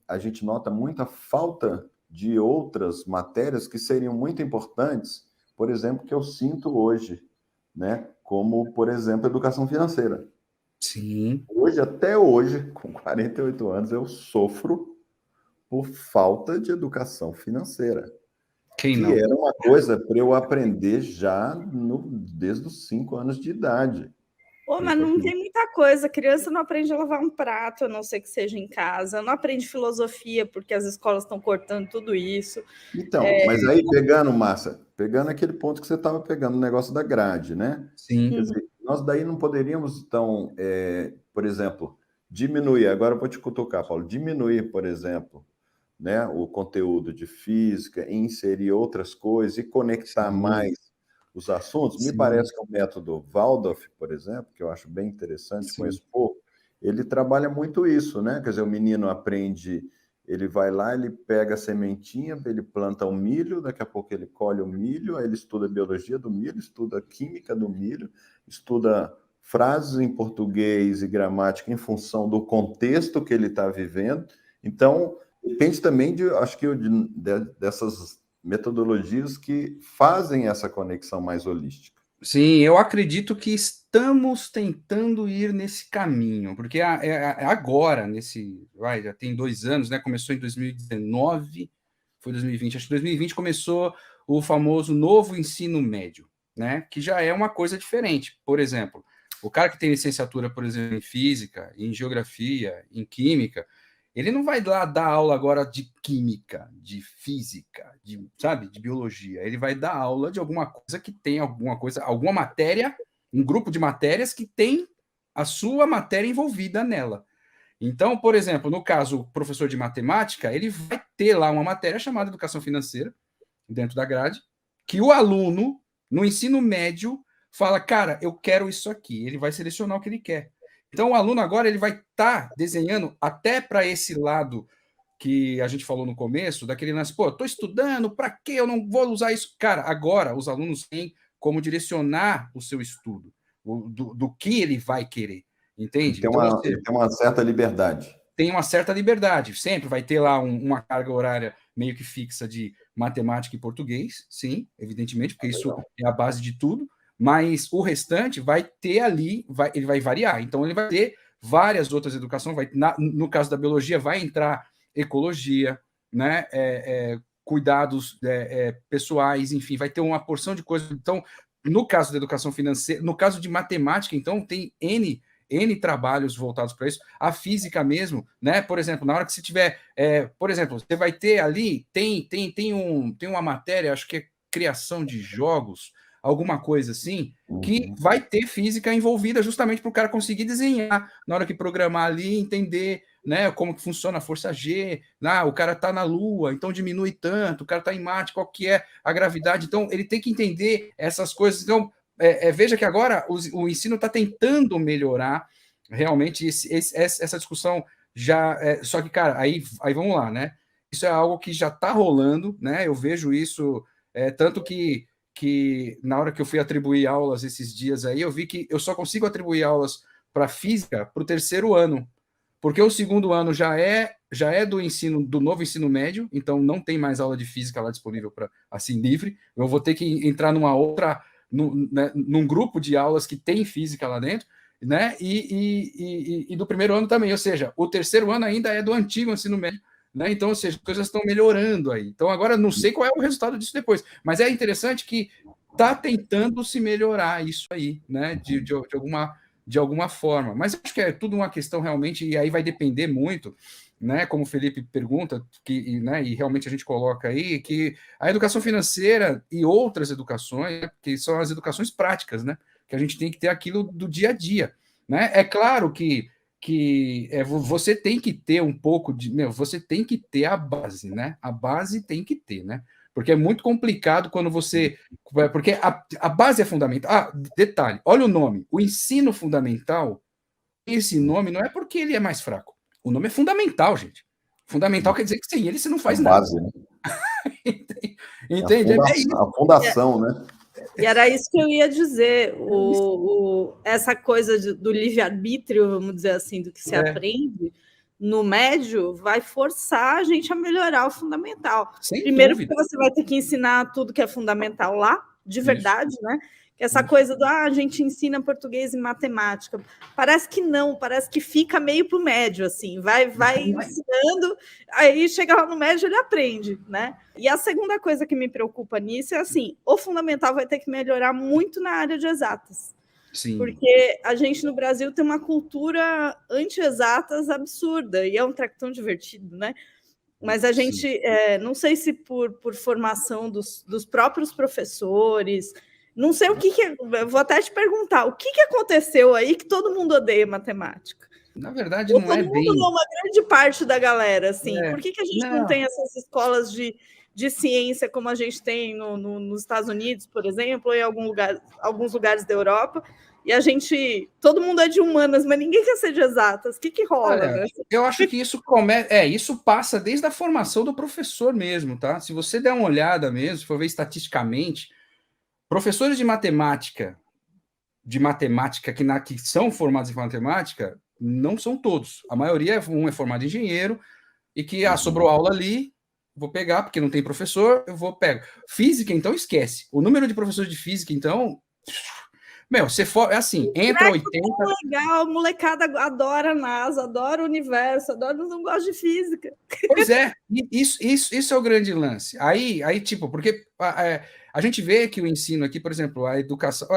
a gente nota muita falta de outras matérias que seriam muito importantes, por exemplo, que eu sinto hoje, né? Como, por exemplo, educação financeira. Sim. Até hoje, com 48 anos, eu sofro por falta de educação financeira. Quem não? Que era uma coisa para eu aprender já desde os 5 anos de idade. Mas não tem muita coisa. A criança não aprende a lavar um prato, a não ser que seja em casa. Não aprende filosofia, porque as escolas estão cortando tudo isso. Então, mas aí pegando aquele ponto que você estava pegando, o negócio da grade, né? Sim. Quer dizer, nós daí não poderíamos, então, por exemplo, diminuir, agora eu vou te cutucar, Paulo, diminuir, por exemplo, né, o conteúdo de física, inserir outras coisas e conectar mais os assuntos. Me parece que o método Waldorf, por exemplo, que eu acho bem interessante, conheço pouco, ele trabalha muito isso, né? Quer dizer, o menino aprende, ele vai lá, ele pega a sementinha, ele planta um milho, daqui a pouco ele colhe o milho, aí ele estuda a biologia do milho, estuda a química do milho, estuda frases em português e gramática em função do contexto que ele está vivendo. Então, depende também, acho que dessas metodologias que fazem essa conexão mais holística. Sim, eu acredito que estamos tentando ir nesse caminho, porque agora, já tem 2 anos, né? Começou em 2019, foi 2020, acho que 2020 começou o famoso novo ensino médio, né? Que já é uma coisa diferente. Por exemplo, o cara que tem licenciatura, por exemplo, em física, em geografia, em química, Ele não vai lá dar aula agora de química, de física, sabe, de biologia. Ele vai dar aula de alguma coisa que tem alguma matéria, um grupo de matérias que tem a sua matéria envolvida nela. Então, por exemplo, no caso, o professor de matemática, ele vai ter lá uma matéria chamada educação financeira, dentro da grade, que o aluno, no ensino médio, fala, cara, eu quero isso aqui. Ele vai selecionar o que ele quer. Então, o aluno agora ele vai estar desenhando até para esse lado que a gente falou no começo, daquele lance, pô, estou estudando, para quê? Eu não vou usar isso. Cara, agora os alunos têm como direcionar o seu estudo, do que ele vai querer, entende? Tem uma certa liberdade. Tem uma certa liberdade. Sempre vai ter lá uma carga horária meio que fixa de matemática e português, sim, evidentemente, porque isso é a base de tudo, mas o restante vai ter ali, ele vai variar. Então, ele vai ter várias outras educações. No caso da biologia, vai entrar ecologia, né? Cuidados pessoais, enfim, vai ter uma porção de coisas. Então, no caso da educação financeira, no caso de matemática, então, tem N trabalhos voltados para isso. A física mesmo, né? Por exemplo, na hora que você tiver, por exemplo, você vai ter ali, tem uma matéria, acho que é criação de jogos, alguma coisa assim, que vai ter física envolvida justamente para o cara conseguir desenhar, na hora que programar ali, entender, né, como que funciona a força G, o cara está na Lua, então diminui tanto, o cara está em Marte, qual que é a gravidade, então ele tem que entender essas coisas. Então, veja que agora o ensino está tentando melhorar realmente essa discussão já. Só que, cara, aí vamos lá, né? Isso é algo que já está rolando, né? Eu vejo isso, tanto que na hora que eu fui atribuir aulas esses dias aí, eu vi que eu só consigo atribuir aulas para física para o terceiro ano, porque o segundo ano já é do novo ensino médio, então não tem mais aula de física lá disponível para assim livre. Eu vou ter que entrar num grupo de aulas que tem física lá dentro, né? E do primeiro ano também, ou seja, o terceiro ano ainda é do antigo ensino médio, né? Então, ou seja, as coisas estão melhorando aí. Então, agora não sei qual é o resultado disso depois, mas é interessante que está tentando se melhorar isso aí, né? De alguma forma. Mas acho que é tudo uma questão realmente, e aí vai depender muito, né? Como o Felipe pergunta, né, e realmente a gente coloca aí, que a educação financeira e outras educações, né, que são as educações práticas, né? Que a gente tem que ter aquilo do dia a dia, né? É claro que você tem que ter um pouco de... você tem que ter a base, né? A base tem que ter, né? Porque é muito complicado quando você... Porque a base é fundamental. Detalhe, olha o nome. O ensino fundamental, esse nome não é porque ele é mais fraco. O nome é fundamental, gente. Fundamental quer dizer que sem ele você não faz nada. Base, né? Entende? A fundação, né? E era isso que eu ia dizer. Essa coisa do livre-arbítrio, vamos dizer assim, do que se aprende no médio, vai forçar a gente a melhorar o fundamental. Sem Primeiro, dúvida. porque você vai ter que ensinar tudo que é fundamental lá, de verdade, isso, né? Essa coisa a gente ensina português e matemática. Parece que não, parece que fica meio para o médio, assim, vai ensinando, aí chega lá no médio ele aprende, né? E a segunda coisa que me preocupa nisso é assim, o fundamental vai ter que melhorar muito na área de exatas. Sim. Porque a gente no Brasil tem uma cultura anti-exatas absurda, e é um treco tão divertido, né? Mas a gente, não sei se por formação dos próprios professores... Não sei o que eu vou até te perguntar, o que aconteceu aí que todo mundo odeia matemática? Na verdade, não é bem... Todo mundo, uma grande parte da galera, assim. Por que a gente não tem essas escolas de ciência como a gente tem nos Estados Unidos, por exemplo, ou em alguns lugares da Europa, e todo mundo é de humanas, mas ninguém quer ser de exatas. O que rola? Olha, né? Eu acho que isso isso passa desde a formação do professor mesmo, tá? Se você der uma olhada mesmo, se for ver estatisticamente, professores de matemática que são formados em matemática, não são todos. A maioria é formado em engenheiro e que sobrou aula ali, vou pegar, porque não tem professor, eu vou pegar. Física, então, esquece. O número de professores de física, então... você for, assim, entra 80... Legal, molecada adora a NASA, adora o universo, não gosta de física. Pois é, isso é o grande lance. Aí tipo, porque... a gente vê que o ensino aqui, por exemplo, a educação...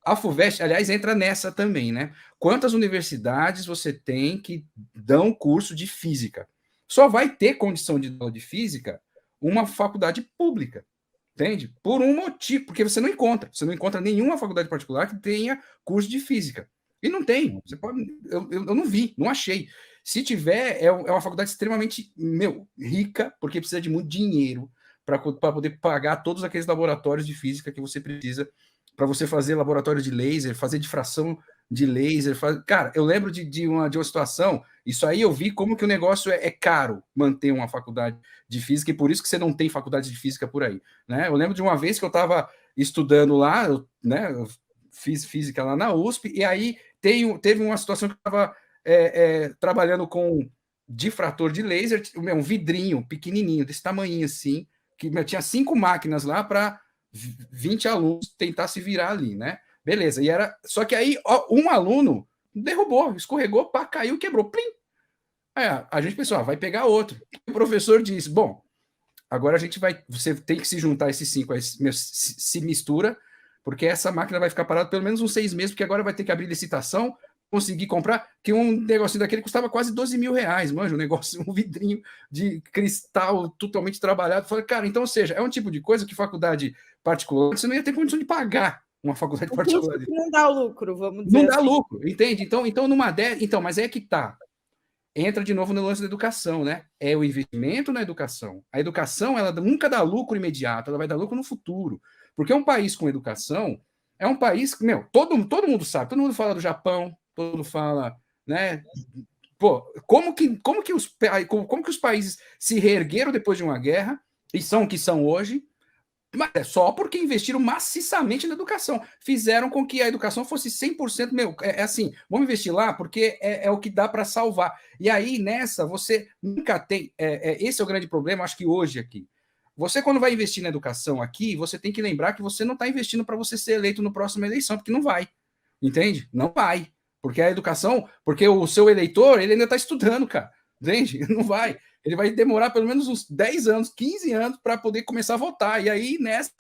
A FUVEST, aliás, entra nessa também, né? Quantas universidades você tem que dão curso de física? Só vai ter condição de aula de física uma faculdade pública, entende? Por um motivo, porque você não encontra nenhuma faculdade particular que tenha curso de física. E não tem. Você pode, eu não vi, não achei. Se tiver, é uma faculdade extremamente, rica, porque precisa de muito dinheiro para poder pagar todos aqueles laboratórios de física que você precisa para você fazer laboratório de laser, fazer difração de laser. Cara, eu lembro de uma situação, isso aí eu vi como que o negócio é caro manter uma faculdade de física, e por isso que você não tem faculdade de física por aí, né? Eu lembro de uma vez que eu estava estudando lá, né? Eu fiz física lá na USP, e aí teve uma situação que eu estava trabalhando com difrator de laser, um vidrinho pequenininho, desse tamanhinho assim, que tinha 5 máquinas lá para 20 alunos tentar se virar ali, né? Beleza, e era. Só que aí um aluno derrubou, escorregou, pá, caiu, quebrou. Plim! Aí a gente pensou, vai pegar outro. O professor disse: bom, agora a gente vai. Você tem que se juntar esses 5, se mistura, porque essa máquina vai ficar parada pelo menos uns 6 meses, porque agora vai ter que abrir licitação, conseguir comprar, que um negocinho daquele custava quase 12 mil reais, manja, um negócio, um vidrinho de cristal totalmente trabalhado. Falei, cara, então, ou seja, é um tipo de coisa que faculdade particular, você não ia ter condição de pagar uma faculdade particular. Não dá lucro, vamos dizer. Não dá lucro, entende? Então numa então, mas é que tá. Entra de novo no lance da educação, né? É o investimento na educação. A educação, ela nunca dá lucro imediato, ela vai dar lucro no futuro. Porque um país com educação é um país que, todo mundo sabe, todo mundo fala do Japão, todo mundo fala, né? Pô, como que os países se reergueram depois de uma guerra e são o que são hoje? Mas é só porque investiram maciçamente na educação. Fizeram com que a educação fosse 100%. Assim, vamos investir lá porque é o que dá para salvar. E aí, nessa, você nunca tem. Esse é o grande problema, acho que hoje aqui. Você, quando vai investir na educação aqui, você tem que lembrar que você não está investindo para você ser eleito no próximo eleição, porque não vai. Entende? Não vai. Porque a educação, porque o seu eleitor, ele ainda está estudando, cara. Entende? Não vai. Ele vai demorar pelo menos uns 10 anos, 15 anos para poder começar a votar. E aí, nessa,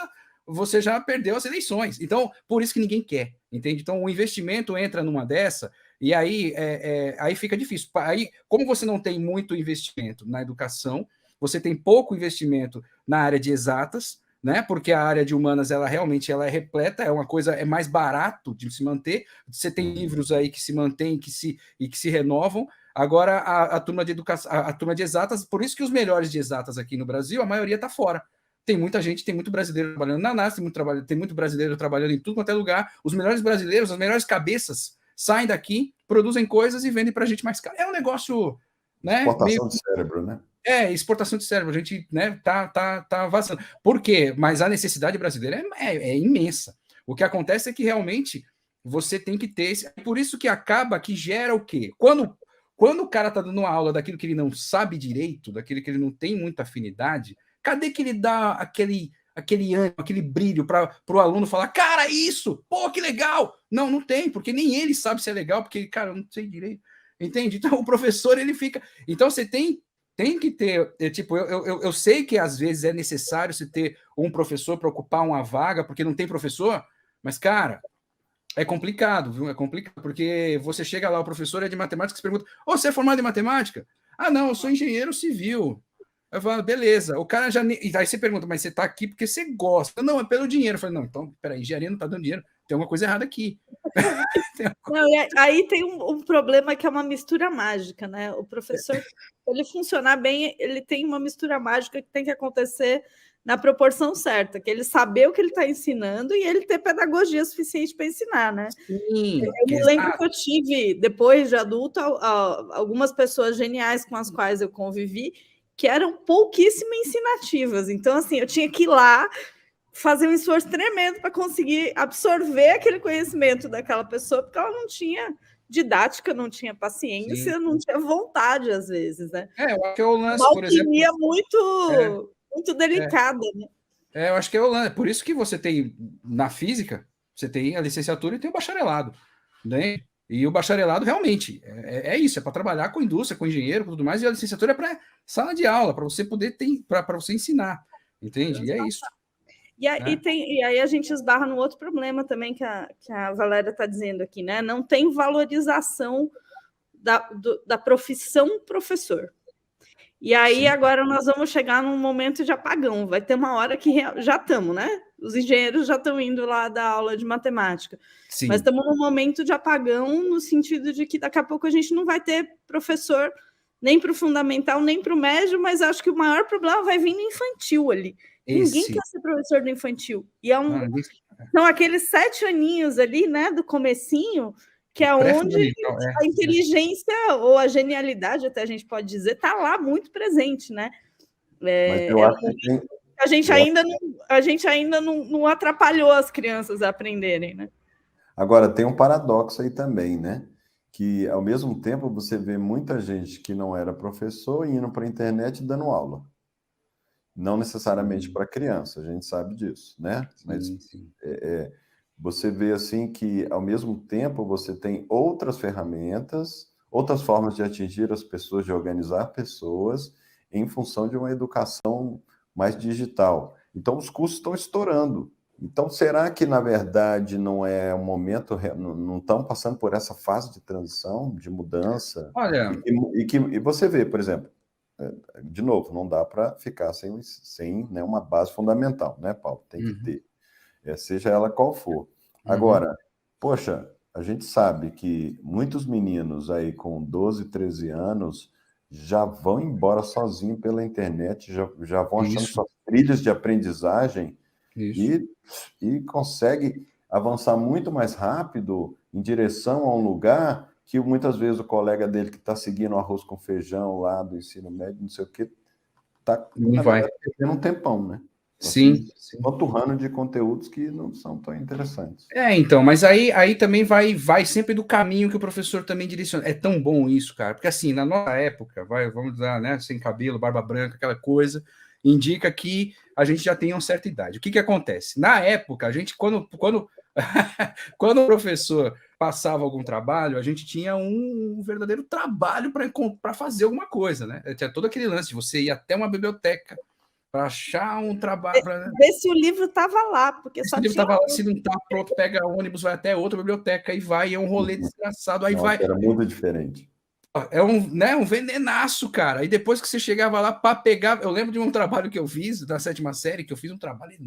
você já perdeu as eleições. Então, por isso que ninguém quer, entende? Então, o investimento entra numa dessa, e aí, aí fica difícil. Aí, como você não tem muito investimento na educação, você tem pouco investimento na área de exatas, né? Porque a área de humanas, ela realmente é repleta, é uma coisa, é mais barato de se manter. Você tem livros aí que se mantêm e que se renovam. Agora, a turma de educação, a turma de exatas, por isso que os melhores de exatas aqui no Brasil, a maioria está fora. Tem muita gente, tem muito brasileiro trabalhando na NASA, tem muito brasileiro trabalhando em tudo quanto é lugar. Os melhores brasileiros, as melhores cabeças saem daqui, produzem coisas e vendem para a gente mais caro. É um negócio, né? Exportação de cérebro, né? Exportação de cérebro. A gente, né, tá vazando. Por quê? Mas a necessidade brasileira é imensa. O que acontece é que realmente você tem que ter. Por isso que acaba que gera o quê? Quando o cara tá dando uma aula daquilo que ele não sabe direito, daquilo que ele não tem muita afinidade, cadê que ele dá aquele ânimo, aquele brilho para o aluno falar, cara, isso, pô, que legal. Não tem, porque nem ele sabe se é legal, porque, cara, eu não sei direito, entende? Então o professor, ele fica. Então você tem que ter, tipo, eu sei que às vezes é necessário você ter um professor para ocupar uma vaga, porque não tem professor, mas, cara, é complicado, viu? É complicado, porque você chega lá, o professor é de matemática, você pergunta, você é formado em matemática? Ah, não, eu sou engenheiro civil. Eu falo, beleza. O cara já. E aí você pergunta, mas você está aqui porque você gosta. Não, é pelo dinheiro. Eu falei, não, então, peraí, engenharia não está dando dinheiro. Tem alguma coisa errada aqui. Não, aí tem um problema que é uma mistura mágica, né? O professor, ele funcionar bem, ele tem uma mistura mágica que tem que acontecer na proporção certa, que ele saber o que ele está ensinando e ele ter pedagogia suficiente para ensinar, né? Sim, eu me lembro que eu tive, depois de adulta, algumas pessoas geniais com as quais eu convivi, que eram pouquíssimo ensinativas. Então, assim, eu tinha que ir lá fazer um esforço tremendo para conseguir absorver aquele conhecimento daquela pessoa, porque ela não tinha didática, não tinha paciência, sim, não tinha vontade, às vezes, né? Eu acho que é o lance, por exemplo... muito delicada, né? Eu acho que é o lance. Por isso que você tem, na física, você tem a licenciatura e tem o bacharelado, né? E o bacharelado, realmente, é isso, é para trabalhar com indústria, com engenheiro, com tudo mais, e a licenciatura é para sala de aula, para você poder para você ensinar, entende? E é isso. E aí a gente esbarra no outro problema também que a Valéria está dizendo aqui, né? Não tem valorização da profissão professor. E aí Sim. Agora nós vamos chegar num momento de apagão. Vai ter uma hora que já estamos, né? Os engenheiros já estão indo lá dar aula de matemática. Sim. Mas estamos num momento de apagão no sentido de que daqui a pouco a gente não vai ter professor nem para o fundamental, nem para o médio, mas acho que o maior problema vai vir no infantil ali. Ninguém quer ser professor do infantil. E são aqueles 7 aninhos ali, né, do comecinho, que é onde a inteligência ou a genialidade, até a gente pode dizer, está lá muito presente, né? Mas eu acho que a gente ainda não atrapalhou as crianças a aprenderem, né? Agora, tem um paradoxo aí também, né? Que, ao mesmo tempo, você vê muita gente que não era professor indo para a internet dando aula. Não necessariamente para criança, a gente sabe disso, né? Mas você vê, assim, que, ao mesmo tempo, você tem outras ferramentas, outras formas de atingir as pessoas, de organizar pessoas, em função de uma educação mais digital. Então, os custos estão estourando. Então, será que, na verdade, não é um momento, não estão passando por essa fase de transição, de mudança? Olha... E você vê, por exemplo, de novo, não dá para ficar sem né, uma base fundamental, né, Paulo? Tem que ter, seja ela qual for. Agora, poxa, a gente sabe que muitos meninos aí com 12, 13 anos já vão embora sozinhos pela internet, já vão achando suas trilhas de aprendizagem e consegue avançar muito mais rápido em direção a um lugar que muitas vezes o colega dele que está seguindo arroz com feijão lá do ensino médio, não sei o que, está perdendo um tempão, né? Sim. Panturrando de conteúdos que não são tão interessantes. Então, mas aí também vai sempre do caminho que o professor também direciona. É tão bom isso, cara, porque assim, na nossa época, vamos dizer, né, sem cabelo, barba branca, aquela coisa, indica que a gente já tem uma certa idade. O que acontece? Na época, a gente, quando o professor passava algum trabalho, a gente tinha um verdadeiro trabalho para fazer alguma coisa, né? Tinha todo aquele lance de você ir até uma biblioteca para achar um trabalho. Ver se o livro estava lá, porque só tinha... Tava lá, se não está pronto, pega ônibus, vai até outra biblioteca e vai, é um rolê desgraçado. Aí vai. Era muito diferente. É um venenaço, cara. E depois que você chegava lá para pegar. Eu lembro de um trabalho que eu fiz, da 7ª série, que eu fiz um trabalho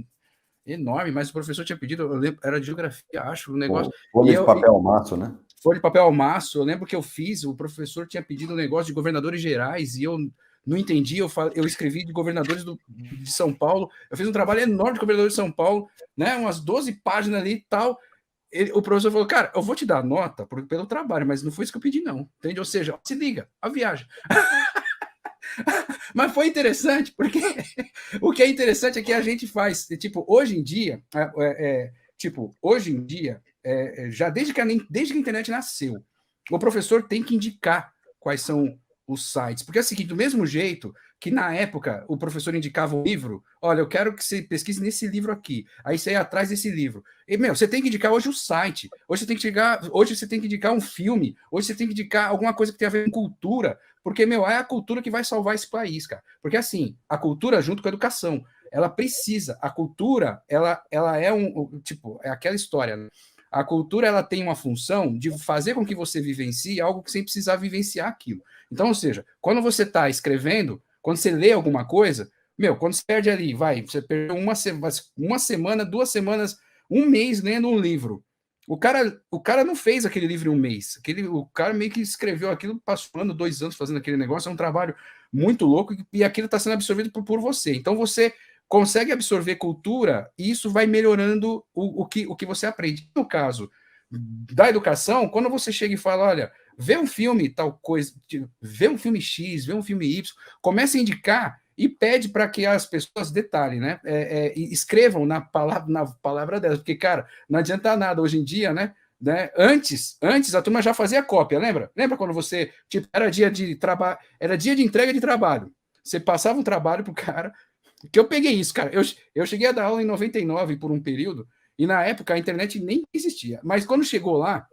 enorme, mas o professor tinha pedido, eu lembro, era de geografia, acho, um negócio. Folha de papel ao maço, né? Folha de papel ao maço. Eu lembro que eu fiz, o professor tinha pedido um negócio de governadores gerais e eu não entendi, eu escrevi de governadores de São Paulo, eu fiz um trabalho enorme de governadores de São Paulo, né, umas 12 páginas ali e tal. O professor falou, cara, eu vou te dar nota pelo trabalho, mas não foi isso que eu pedi, não. Entende? Ou seja, se liga, a viagem. Mas foi interessante, porque o que é interessante é que a gente faz, tipo, hoje em dia, já desde que a internet nasceu, o professor tem que indicar quais são os sites, porque é o seguinte, do mesmo jeito que na época o professor indicava um livro, olha, eu quero que você pesquise nesse livro aqui, aí você ia atrás desse livro, e, você tem que indicar hoje o site, hoje você tem que indicar um filme, hoje você tem que indicar alguma coisa que tem a ver com cultura, porque, é a cultura que vai salvar esse país, cara, porque assim, a cultura junto com a educação, ela precisa, a cultura, ela é é aquela história, né? A cultura, ela tem uma função de fazer com que você vivencie algo que sem precisar vivenciar aquilo. Então, ou seja, quando você está escrevendo, quando você lê alguma coisa, quando você perde ali, você perdeu uma semana, 2 semanas, 1 mês lendo um livro. O cara não fez aquele livro em 1 mês. O cara meio que escreveu aquilo, passou 1 ano, 2 anos fazendo aquele negócio, é um trabalho muito louco e aquilo está sendo absorvido por você. Então, você consegue absorver cultura e isso vai melhorando o que você aprende. No caso da educação, quando você chega e fala, olha, vê um filme tal coisa, vê um filme X, vê um filme Y, comece a indicar e pede para que as pessoas detalhem, né? Escrevam na palavra delas, porque, cara, não adianta nada hoje em dia, né? Antes a turma já fazia cópia, lembra? Lembra quando você, era dia de trabalho, era dia de entrega de trabalho. Você passava um trabalho pro cara, que eu peguei isso, cara. Eu cheguei a dar aula em 99 por um período, e na época a internet nem existia. Mas quando chegou lá,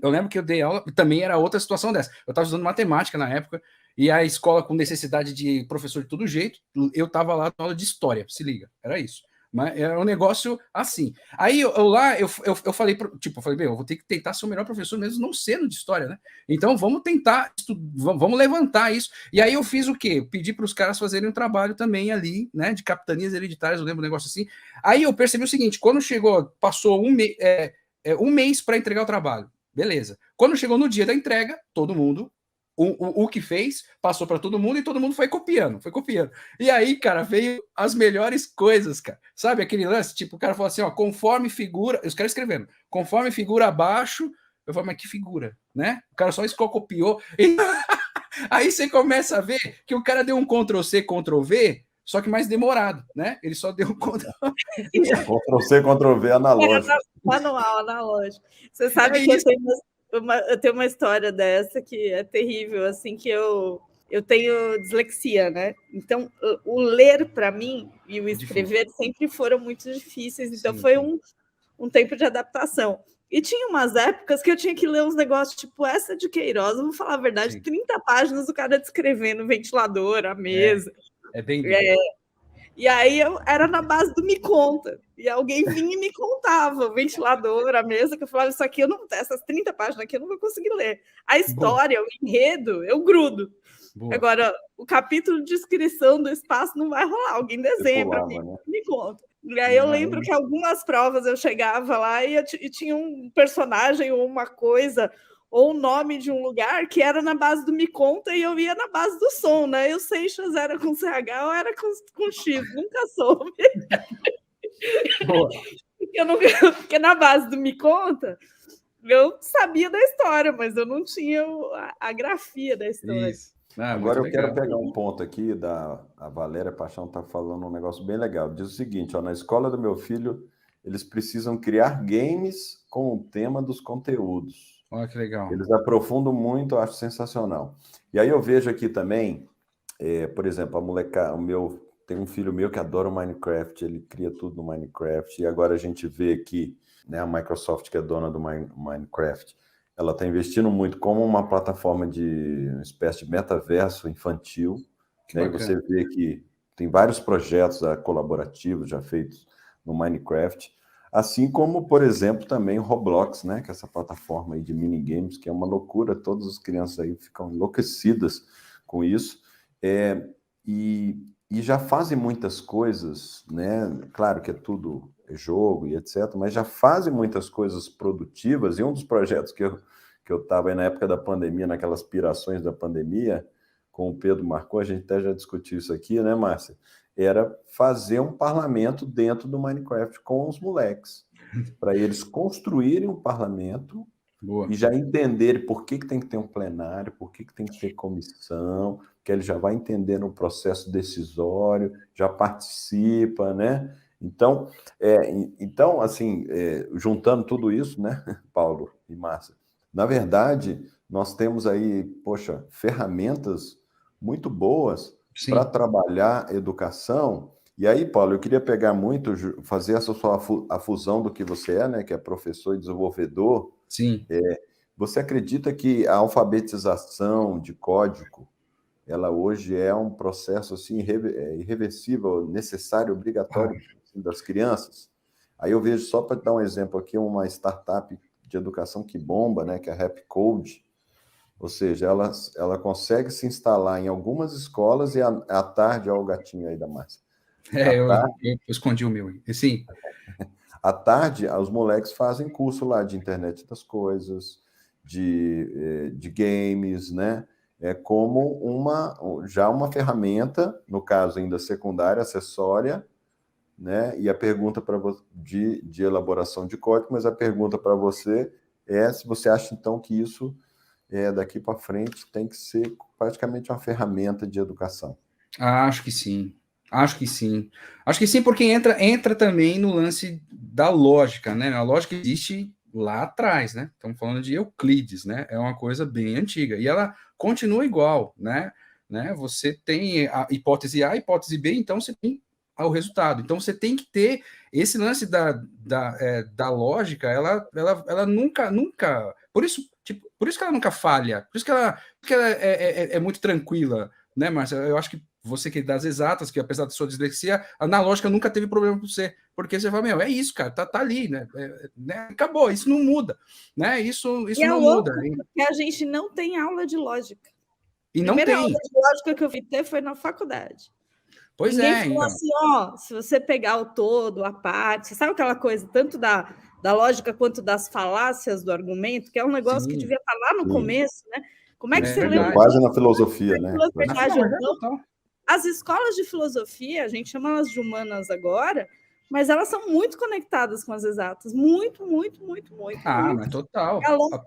eu lembro que eu dei aula, também era outra situação dessa. Eu estava estudando matemática na época, e a escola com necessidade de professor de todo jeito, eu estava lá na aula de história, se liga, era isso. Mas é um negócio assim. Aí eu falei, bem, eu vou ter que tentar ser o melhor professor mesmo não sendo de história, né? Então vamos tentar, vamos levantar isso. E aí eu fiz o quê? Pedi para os caras fazerem um trabalho também ali, né? De capitanias hereditárias, eu lembro um negócio assim. Aí eu percebi o seguinte: quando passou um mês para entregar o trabalho. Beleza. Quando chegou no dia da entrega, todo mundo, o que fez, passou para todo mundo e todo mundo foi copiando. E aí, cara, veio as melhores coisas, cara. Sabe aquele lance? Tipo, o cara falou assim, ó, conforme figura... Os caras escrevendo, conforme figura abaixo... Eu falei, mas que figura, né? O cara só copiou. E... aí você começa a ver que o cara deu um Ctrl-C, Ctrl-V, só que mais demorado, né? Ele só deu um Ctrl-C, Ctrl-V analógico. Manual, analógico. Você sabe que eu tenho uma história dessa que é terrível, assim, que eu tenho dislexia, né? Então, o ler para mim e o escrever sempre foram muito difíceis. Então, foi um tempo de adaptação. E tinha umas épocas que eu tinha que ler uns negócios tipo essa de Queiroz, vamos falar a verdade, 30 páginas do cara descrevendo o ventilador, a mesa. É bem E aí eu era na base do me conta. E alguém vinha e me contava o ventilador, a mesa, que eu falava, isso aqui eu não, essas 30 páginas aqui eu não vou conseguir ler. A história, o enredo, eu grudo. Boa. Agora, o capítulo de descrição do espaço não vai rolar. Alguém desenha para mim, né? Me conta. E aí eu lembro que algumas provas eu chegava lá e tinha um personagem ou uma coisa ou o nome de um lugar que era na base do me conta e eu ia na base do som, né? Eu sei se era com CH ou era com X, nunca soube. Porque na base do me conta eu sabia da história, mas eu não tinha a grafia da história. Isso. Agora eu quero pegar um ponto aqui, a Valéria Paixão está falando um negócio bem legal. Diz o seguinte, ó, na escola do meu filho, eles precisam criar games com o tema dos conteúdos. Olha que legal. Eles aprofundam muito, eu acho sensacional. E aí eu vejo aqui também, por exemplo, tem um filho meu que adora o Minecraft, ele cria tudo no Minecraft, e agora a gente vê aqui, né, a Microsoft, que é dona do Minecraft, ela está investindo muito como uma plataforma de uma espécie de metaverso infantil, né? E você vê que tem vários projetos colaborativos já feitos no Minecraft, assim como, por exemplo, também o Roblox, né? Que é essa plataforma aí de minigames, que é uma loucura, todas as crianças aí ficam enlouquecidas com isso, e já fazem muitas coisas, né? Claro que é tudo jogo e etc., mas já fazem muitas coisas produtivas, e um dos projetos que eu estava aí na época da pandemia, naquelas pirações da pandemia, com o Pedro Marcou, a gente até já discutiu isso aqui, né, Márcia? Era fazer um parlamento dentro do Minecraft com os moleques, para eles construírem um parlamento. Boa. E já entenderem por que tem que ter um plenário, por que tem que ter comissão, que ele já vai entendendo o processo decisório, já participa, né? Então, assim, juntando tudo isso, né, Paulo e Márcia, na verdade, nós temos aí, poxa, ferramentas muito boas para trabalhar educação. E aí, Paulo, eu queria pegar muito, fazer a fusão do que você é, né, que é professor e desenvolvedor. Sim. Você acredita que a alfabetização de código, ela hoje é um processo assim, irreversível, necessário, obrigatório das crianças? Aí eu vejo, só para dar um exemplo aqui, uma startup de educação que bomba, né, que é a Rapcode. Ou seja, ela consegue se instalar em algumas escolas e à tarde, olha o gatinho aí da Márcia. Eu escondi o meu. Sim. À tarde, os moleques fazem curso lá de internet das coisas, de games, né? É como já uma ferramenta, no caso ainda secundária, acessória, né? E a pergunta de elaboração de código, mas a pergunta para você é se você acha, então, que isso, daqui para frente, tem que ser praticamente uma ferramenta de educação. Acho que sim. Acho que sim. Acho que sim, porque entra também no lance da lógica, né? A lógica existe lá atrás, né? Estamos falando de Euclides, né? É uma coisa bem antiga. E ela continua igual, né? Você tem a hipótese A, a hipótese B, então você tem o resultado. Então você tem que ter esse lance da lógica, ela nunca... Por isso que ela nunca falha, por isso que ela é muito tranquila, né, Márcia? Eu acho que você que é das exatas, que apesar da sua dislexia, na lógica nunca teve problema com você, porque você fala, meu, é isso, cara, tá ali, né? Acabou, isso não muda, né? Isso não muda. Porque a gente não tem aula de lógica. E a primeira aula de lógica que eu vi ter foi na faculdade. Pois Ninguém é, falou assim, ó, se você pegar o todo, a parte, você sabe aquela coisa, tanto da lógica quanto das falácias do argumento, que é um negócio que devia estar lá no começo, né? Como é que você lembra? Quase na filosofia, né? Verdade ou não? As escolas de filosofia, a gente chama elas de humanas agora, mas elas são muito conectadas com as exatas, muito. Mas total.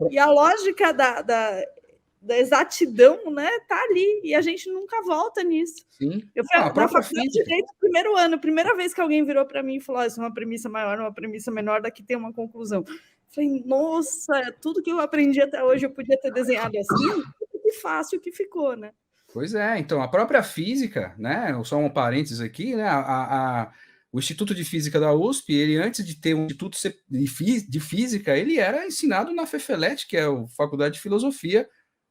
E a lógica da exatidão, né, tá ali, e a gente nunca volta nisso. Sim. Eu fui na faculdade de Direito no primeiro ano, primeira vez que alguém virou para mim e falou, isso é uma premissa maior, uma premissa menor, daqui tem uma conclusão. Eu falei, nossa, tudo que eu aprendi até hoje eu podia ter desenhado assim, que fácil que ficou, né? Pois é, então, a própria física, né, só um parênteses aqui, né, o Instituto de Física da USP, ele antes de ter um Instituto de Física, ele era ensinado na FEFELET, que é a Faculdade de Filosofia,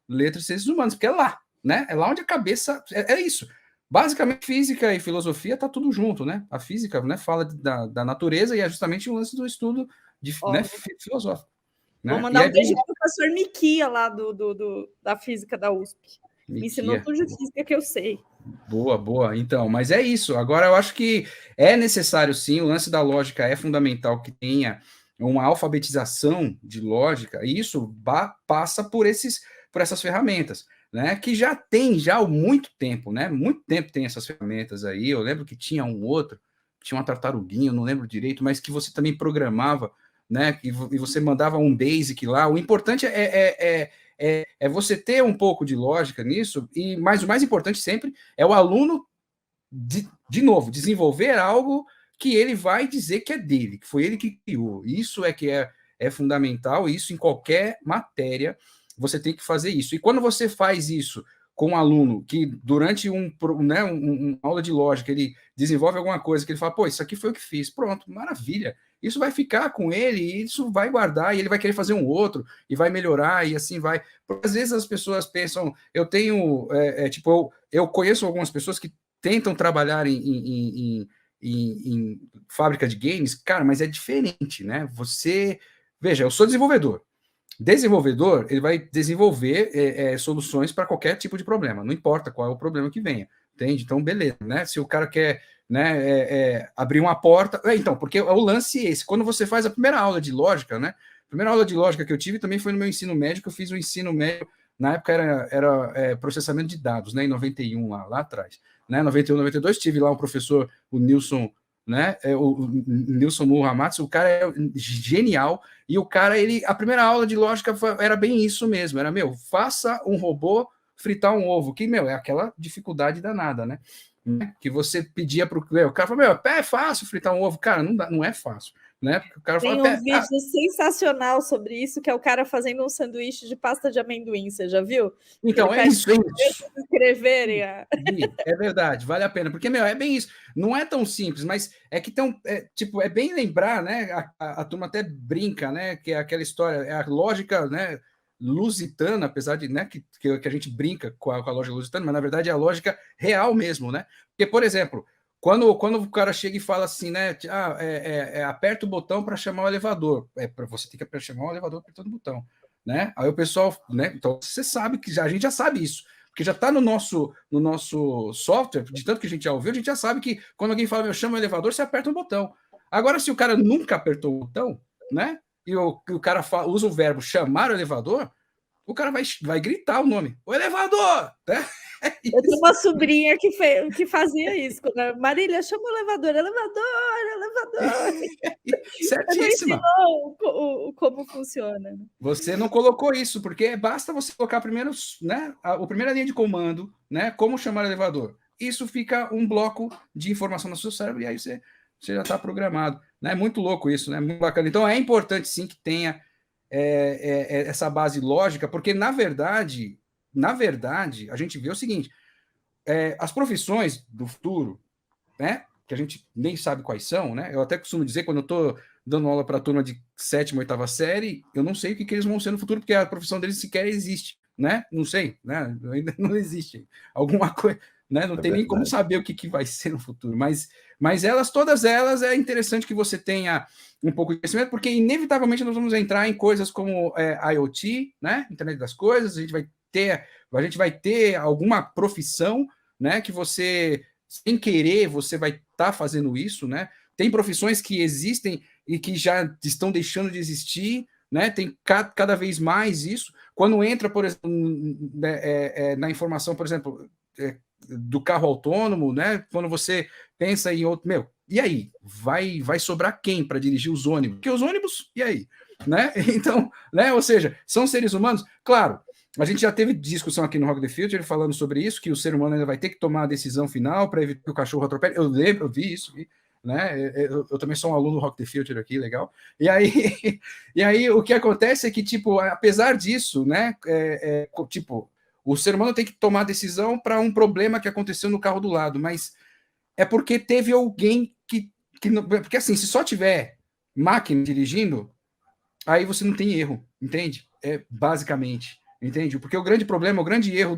Letras e Ciências Humanas, porque é lá, né, é lá onde a cabeça, é isso. Basicamente, física e filosofia tá tudo junto, né, a física, né, fala da natureza e é justamente o lance do estudo filosófico. Né? Vou mandar um beijo para o professor Miquia, lá da Física da USP. Me ensinou tudo de física que eu sei. Boa. Então, mas é isso. Agora, eu acho que é necessário, sim, o lance da lógica é fundamental que tenha uma alfabetização de lógica, e isso passa por essas ferramentas, né? Que já tem há muito tempo, né? Muito tempo tem essas ferramentas aí. Eu lembro que tinha tinha uma tartaruguinha, eu não lembro direito, mas que você também programava, né? E você mandava um basic lá. O importante é você ter um pouco de lógica nisso, mas o mais importante sempre é o aluno, de novo, desenvolver algo que ele vai dizer que é dele, que foi ele que criou. Isso que é fundamental, isso em qualquer matéria você tem que fazer isso. E quando você faz isso com um aluno que durante uma aula de lógica ele desenvolve alguma coisa que ele fala, pô, isso aqui foi o que fiz, pronto, maravilha. Isso vai ficar com ele, e isso vai guardar, e ele vai querer fazer um outro, e vai melhorar, e assim vai. Porque às vezes as pessoas pensam, eu tenho, eu conheço algumas pessoas que tentam trabalhar em fábrica de games, cara, mas é diferente, né? Veja, eu sou desenvolvedor, ele vai desenvolver soluções para qualquer tipo de problema, não importa qual é o problema que venha, entende? Então, beleza, né? Se o cara quer, né, abrir uma porta... Então, porque o lance é esse, quando você faz a primeira aula de lógica, né? A primeira aula de lógica que eu tive também foi no meu ensino médio, que eu fiz o ensino médio, na época era processamento de dados, né? Em 91, lá atrás. Né? 91, 92, tive lá um professor, o Nilson, né? O Nilson Muhammad, o cara é genial, e o cara, a primeira aula de lógica era bem isso mesmo, era, faça um robô fritar um ovo, que, é aquela dificuldade danada, né? Que você pedia para o cara, falou, é fácil fritar um ovo, cara, não é fácil, né? Porque o cara tem um vídeo sensacional sobre isso, que é o cara fazendo um sanduíche de pasta de amendoim, você já viu? Então, é isso. Escreverem. É verdade, vale a pena, porque, é bem isso, não é tão simples, mas é que é bem lembrar, né, a turma até brinca, né, que é aquela história, é a lógica, né, lusitana, apesar de, né, que a gente brinca com a lógica lusitana, mas na verdade é a lógica real mesmo, né, porque, por exemplo, quando o cara chega e fala assim, né, aperta o botão para chamar o elevador, você tem que chamar o elevador apertando o botão, né, aí o pessoal, né, então você sabe que a gente já sabe isso, porque já está no nosso software, de tanto que a gente já ouviu, a gente já sabe que quando alguém fala, chama o elevador, você aperta um botão. Agora, se o cara nunca apertou o botão, né? E o cara usa o verbo chamar o elevador, o cara vai gritar o nome, o elevador! Né? Eu tenho uma sobrinha que fazia isso. Marília, chama o elevador, elevador. Certíssima. Como funciona. Você não colocou isso, porque basta você colocar primeiro, né, a primeira linha de comando, né, como chamar o elevador. Isso fica um bloco de informação no seu cérebro e aí você já está programado. Né? É muito louco isso, né? Muito bacana. Então é importante sim que tenha essa base lógica, porque na verdade, a gente vê o seguinte: as profissões do futuro, né, que a gente nem sabe quais são, né? Eu até costumo dizer, quando eu estou dando aula para a turma de 7ª, 8ª série, eu não sei o que eles vão ser no futuro, porque a profissão deles sequer existe, né? Não sei, né? Ainda não existe. Alguma coisa, né? Não tem nem como saber o que vai ser no futuro, mas todas elas, é interessante que você tenha um pouco de conhecimento, porque inevitavelmente nós vamos entrar em coisas como IoT, né? Internet das coisas, a gente vai ter alguma profissão, né? Que você, sem querer, você vai estar fazendo isso, né? Tem profissões que existem e que já estão deixando de existir, né? Tem cada vez mais isso. Quando entra, por exemplo, na informação, por exemplo, do carro autônomo, né? Quando você pensa em outro, e aí? Vai sobrar quem para dirigir os ônibus? Porque os ônibus, e aí? Né? Então, né? Ou seja, são seres humanos? Claro, a gente já teve discussão aqui no Rock the Future falando sobre isso, que o ser humano ainda vai ter que tomar a decisão final para evitar que o cachorro atropele. Eu vi isso, né? Eu também sou um aluno do Rock the Future aqui, legal. E aí o que acontece é que, tipo, apesar disso, né? Tipo, o ser humano tem que tomar a decisão para um problema que aconteceu no carro do lado, mas é porque teve alguém que porque assim, se só tiver máquina dirigindo, aí você não tem erro, entende? Basicamente, entende? Porque o grande problema, o grande erro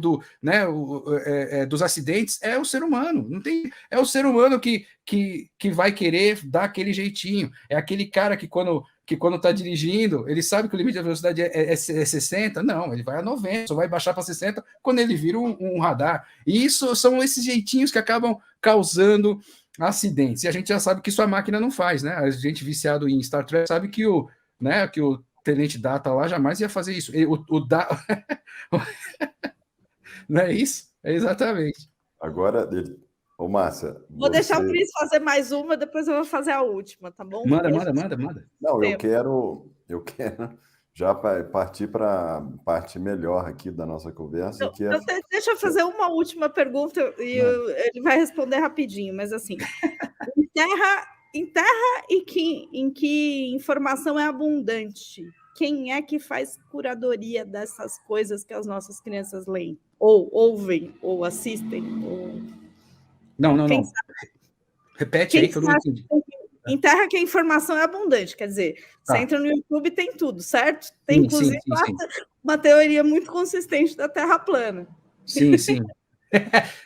dos acidentes é o ser humano. Não tem, é o ser humano que vai querer dar aquele jeitinho. É aquele cara que quando está dirigindo, ele sabe que o limite da velocidade é 60, não, ele vai a 90, só vai baixar para 60 quando ele vira um radar. E isso são esses jeitinhos que acabam causando acidentes. E a gente já sabe que isso a máquina não faz, né? A gente viciado em Star Trek sabe que o Tenente Data lá jamais ia fazer isso. Não é isso? É exatamente. Agora, Márcia... Vou deixar o Cris fazer mais uma, depois eu vou fazer a última, tá bom? Manda. Não, eu quero já partir para a parte melhor aqui da nossa conversa. Deixa eu fazer uma última pergunta e ele vai responder rapidinho, mas assim, em terra em que informação é abundante, quem é que faz curadoria dessas coisas que as nossas crianças leem, ou ouvem, ou assistem? Não. Repete aí que eu não entendi. Em terra que a informação é abundante, quer dizer, você entra no YouTube tem tudo, certo? Tem, inclusive, uma teoria muito consistente da Terra plana. Sim.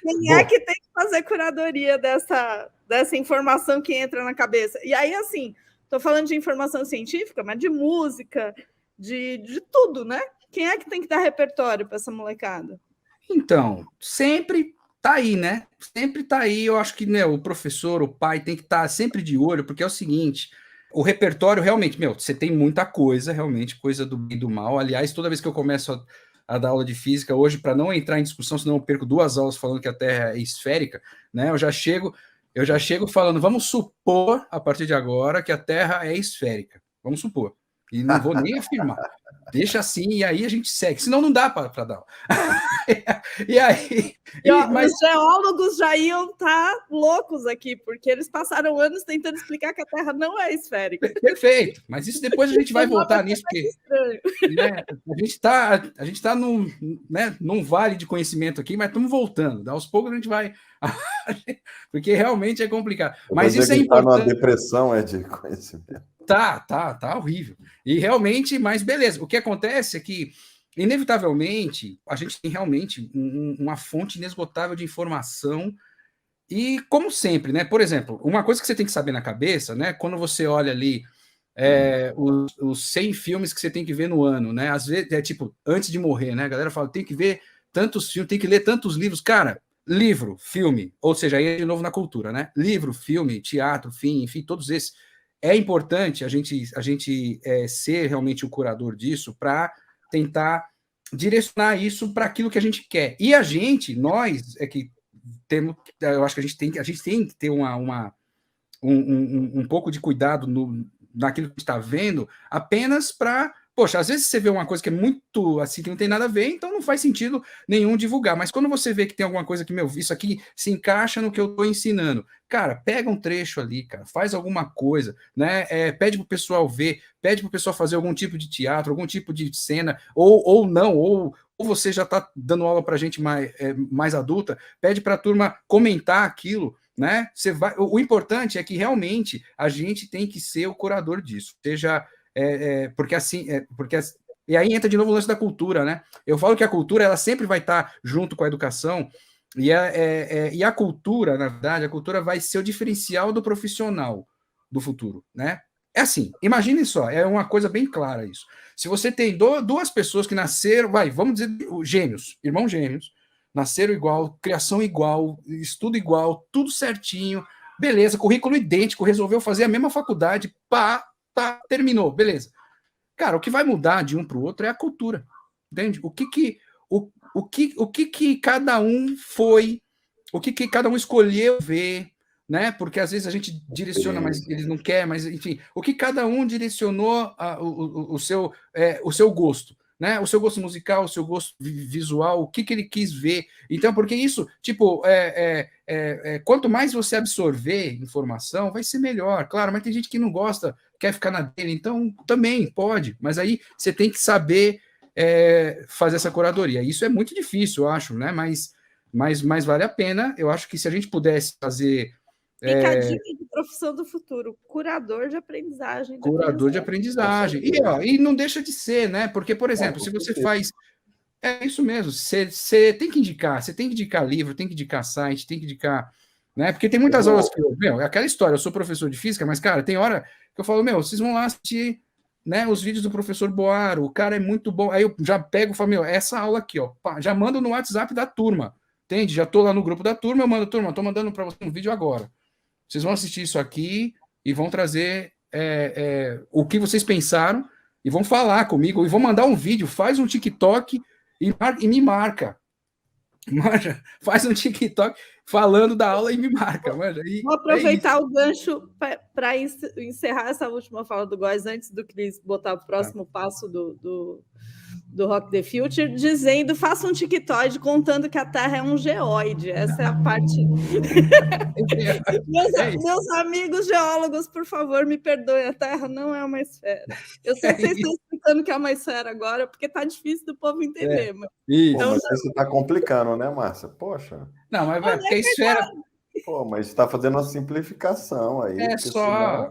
Quem é que tem que fazer curadoria dessa informação que entra na cabeça? E aí, assim, estou falando de informação científica, mas de música, de tudo, né? Quem é que tem que dar repertório para essa molecada? Então, sempre tá aí, né? Sempre tá aí. Eu acho que, né, o professor, o pai tem que estar sempre de olho, porque é o seguinte, o repertório realmente, você tem muita coisa, realmente, coisa do bem e do mal. Aliás, toda vez que eu começo a dar aula de física hoje, para não entrar em discussão, senão eu perco 2 aulas falando que a Terra é esférica, né? Eu já chego falando, vamos supor, a partir de agora, que a Terra é esférica. Vamos supor. E não vou nem afirmar. Deixa assim, e aí a gente segue. Senão não dá para dar. Mas os geólogos já iam estar loucos aqui, porque eles passaram anos tentando explicar que a Terra não é esférica. Perfeito. Mas isso depois a gente vai voltar nisso, porque né, a gente está num vale de conhecimento aqui, mas estamos voltando. Aos poucos a gente vai... porque realmente é complicado. Mas isso é importante. Uma depressão de conhecimento. Tá horrível. E realmente, mas beleza. O que acontece é que, inevitavelmente, a gente tem realmente uma fonte inesgotável de informação. E, como sempre, né? Por exemplo, uma coisa que você tem que saber na cabeça, né? Quando você olha ali os 100 filmes que você tem que ver no ano, né? Às vezes, tipo, antes de morrer, né? A galera fala, tem que ver tantos filmes, tem que ler tantos livros. Cara, livro, filme, ou seja, aí de novo na cultura, né? Livro, filme, teatro, enfim, todos esses. É importante a gente ser realmente o curador disso para tentar direcionar isso para aquilo que a gente quer. E nós é que temos, eu acho que a gente tem que ter um pouco de cuidado naquilo que está vendo, apenas para... Poxa, às vezes você vê uma coisa que é muito assim, que não tem nada a ver, então não faz sentido nenhum divulgar. Mas quando você vê que tem alguma coisa que, isso aqui se encaixa no que eu estou ensinando, cara, pega um trecho ali, cara, faz alguma coisa, né? Pede para o pessoal ver, pede para o pessoal fazer algum tipo de teatro, algum tipo de cena, ou não, ou você já está dando aula para gente mais adulta, pede para a turma comentar aquilo, né? O importante é que realmente a gente tem que ser o curador disso, seja... E aí entra de novo o lance da cultura, né? Eu falo que a cultura ela sempre vai estar junto com a educação, E a cultura, na verdade, a cultura vai ser o diferencial do profissional do futuro, né? É assim, imagine só, é uma coisa bem clara isso. Se você tem duas pessoas que nasceram, vamos dizer, gêmeos, irmãos gêmeos, nasceram igual, criação igual, estudo igual, tudo certinho, beleza, currículo idêntico, resolveu fazer a mesma faculdade, terminou, beleza. Cara, o que vai mudar de um para o outro é a cultura, entende? O que cada um foi, o que cada um escolheu ver, né? Porque às vezes a gente direciona, mas eles não querem, mas enfim, o que cada um direcionou o seu gosto, né? O seu gosto musical, o seu gosto visual, o que ele quis ver. Então, porque isso, tipo, quanto mais você absorver informação, vai ser melhor. Claro, mas tem gente que não gosta, quer ficar na dele, então também pode, mas aí você tem que saber fazer essa curadoria. Isso é muito difícil, eu acho, né? Mas vale a pena. Eu acho que se a gente pudesse fazer. Fica a dica de profissão do futuro, curador de aprendizagem. Curador de aprendizagem. E não deixa de ser, né? Porque, por exemplo, se você faz. É isso mesmo, você tem que indicar livro, tem que indicar site, tem que indicar. Né? Porque tem muitas aulas que é aquela história, eu sou professor de física, mas, cara, tem hora que eu falo, vocês vão lá assistir, né, os vídeos do professor Boaro, o cara é muito bom. Aí eu já pego e falo, essa aula aqui, ó, já mando no WhatsApp da turma, entende? Já tô lá no grupo da turma, eu mando, turma, tô mandando para você um vídeo agora. Vocês vão assistir isso aqui e vão trazer o que vocês pensaram e vão falar comigo, e vão mandar um vídeo, faz um TikTok e me marca. Manja, faz um TikTok falando da aula e me marca. Manja. Vou aproveitar o gancho para encerrar essa última fala do Góes, antes do Cris botar o próximo passo do Rock the Future, dizendo, faça um TikTok contando que a Terra é um geóide. Essa é a parte... Meus amigos geólogos, por favor, me perdoem, a Terra não é uma esfera. Eu sei que vocês estão explicando que é uma esfera agora, porque está difícil do povo entender. Mas... Então, mas você está complicando, né, Márcia? Poxa. Não, mas porque a esfera... Pô, mas está fazendo uma simplificação aí. É só...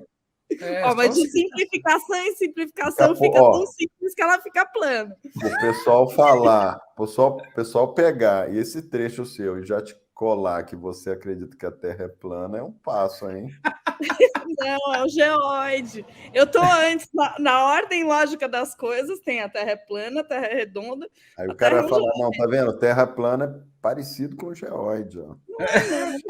Senão... mas de simplificação em simplificação fica tão simples que ela fica plana. O pessoal falar, o pessoal pegar esse trecho seu e já te colar que você acredita que a Terra é plana é um passo, hein? Não, é o geóide. Eu estou antes, na ordem lógica das coisas, tem a Terra é plana, a Terra é redonda. Aí o cara vai falar, não, tá vendo? Terra plana é parecido com o geóide. Ó. Não,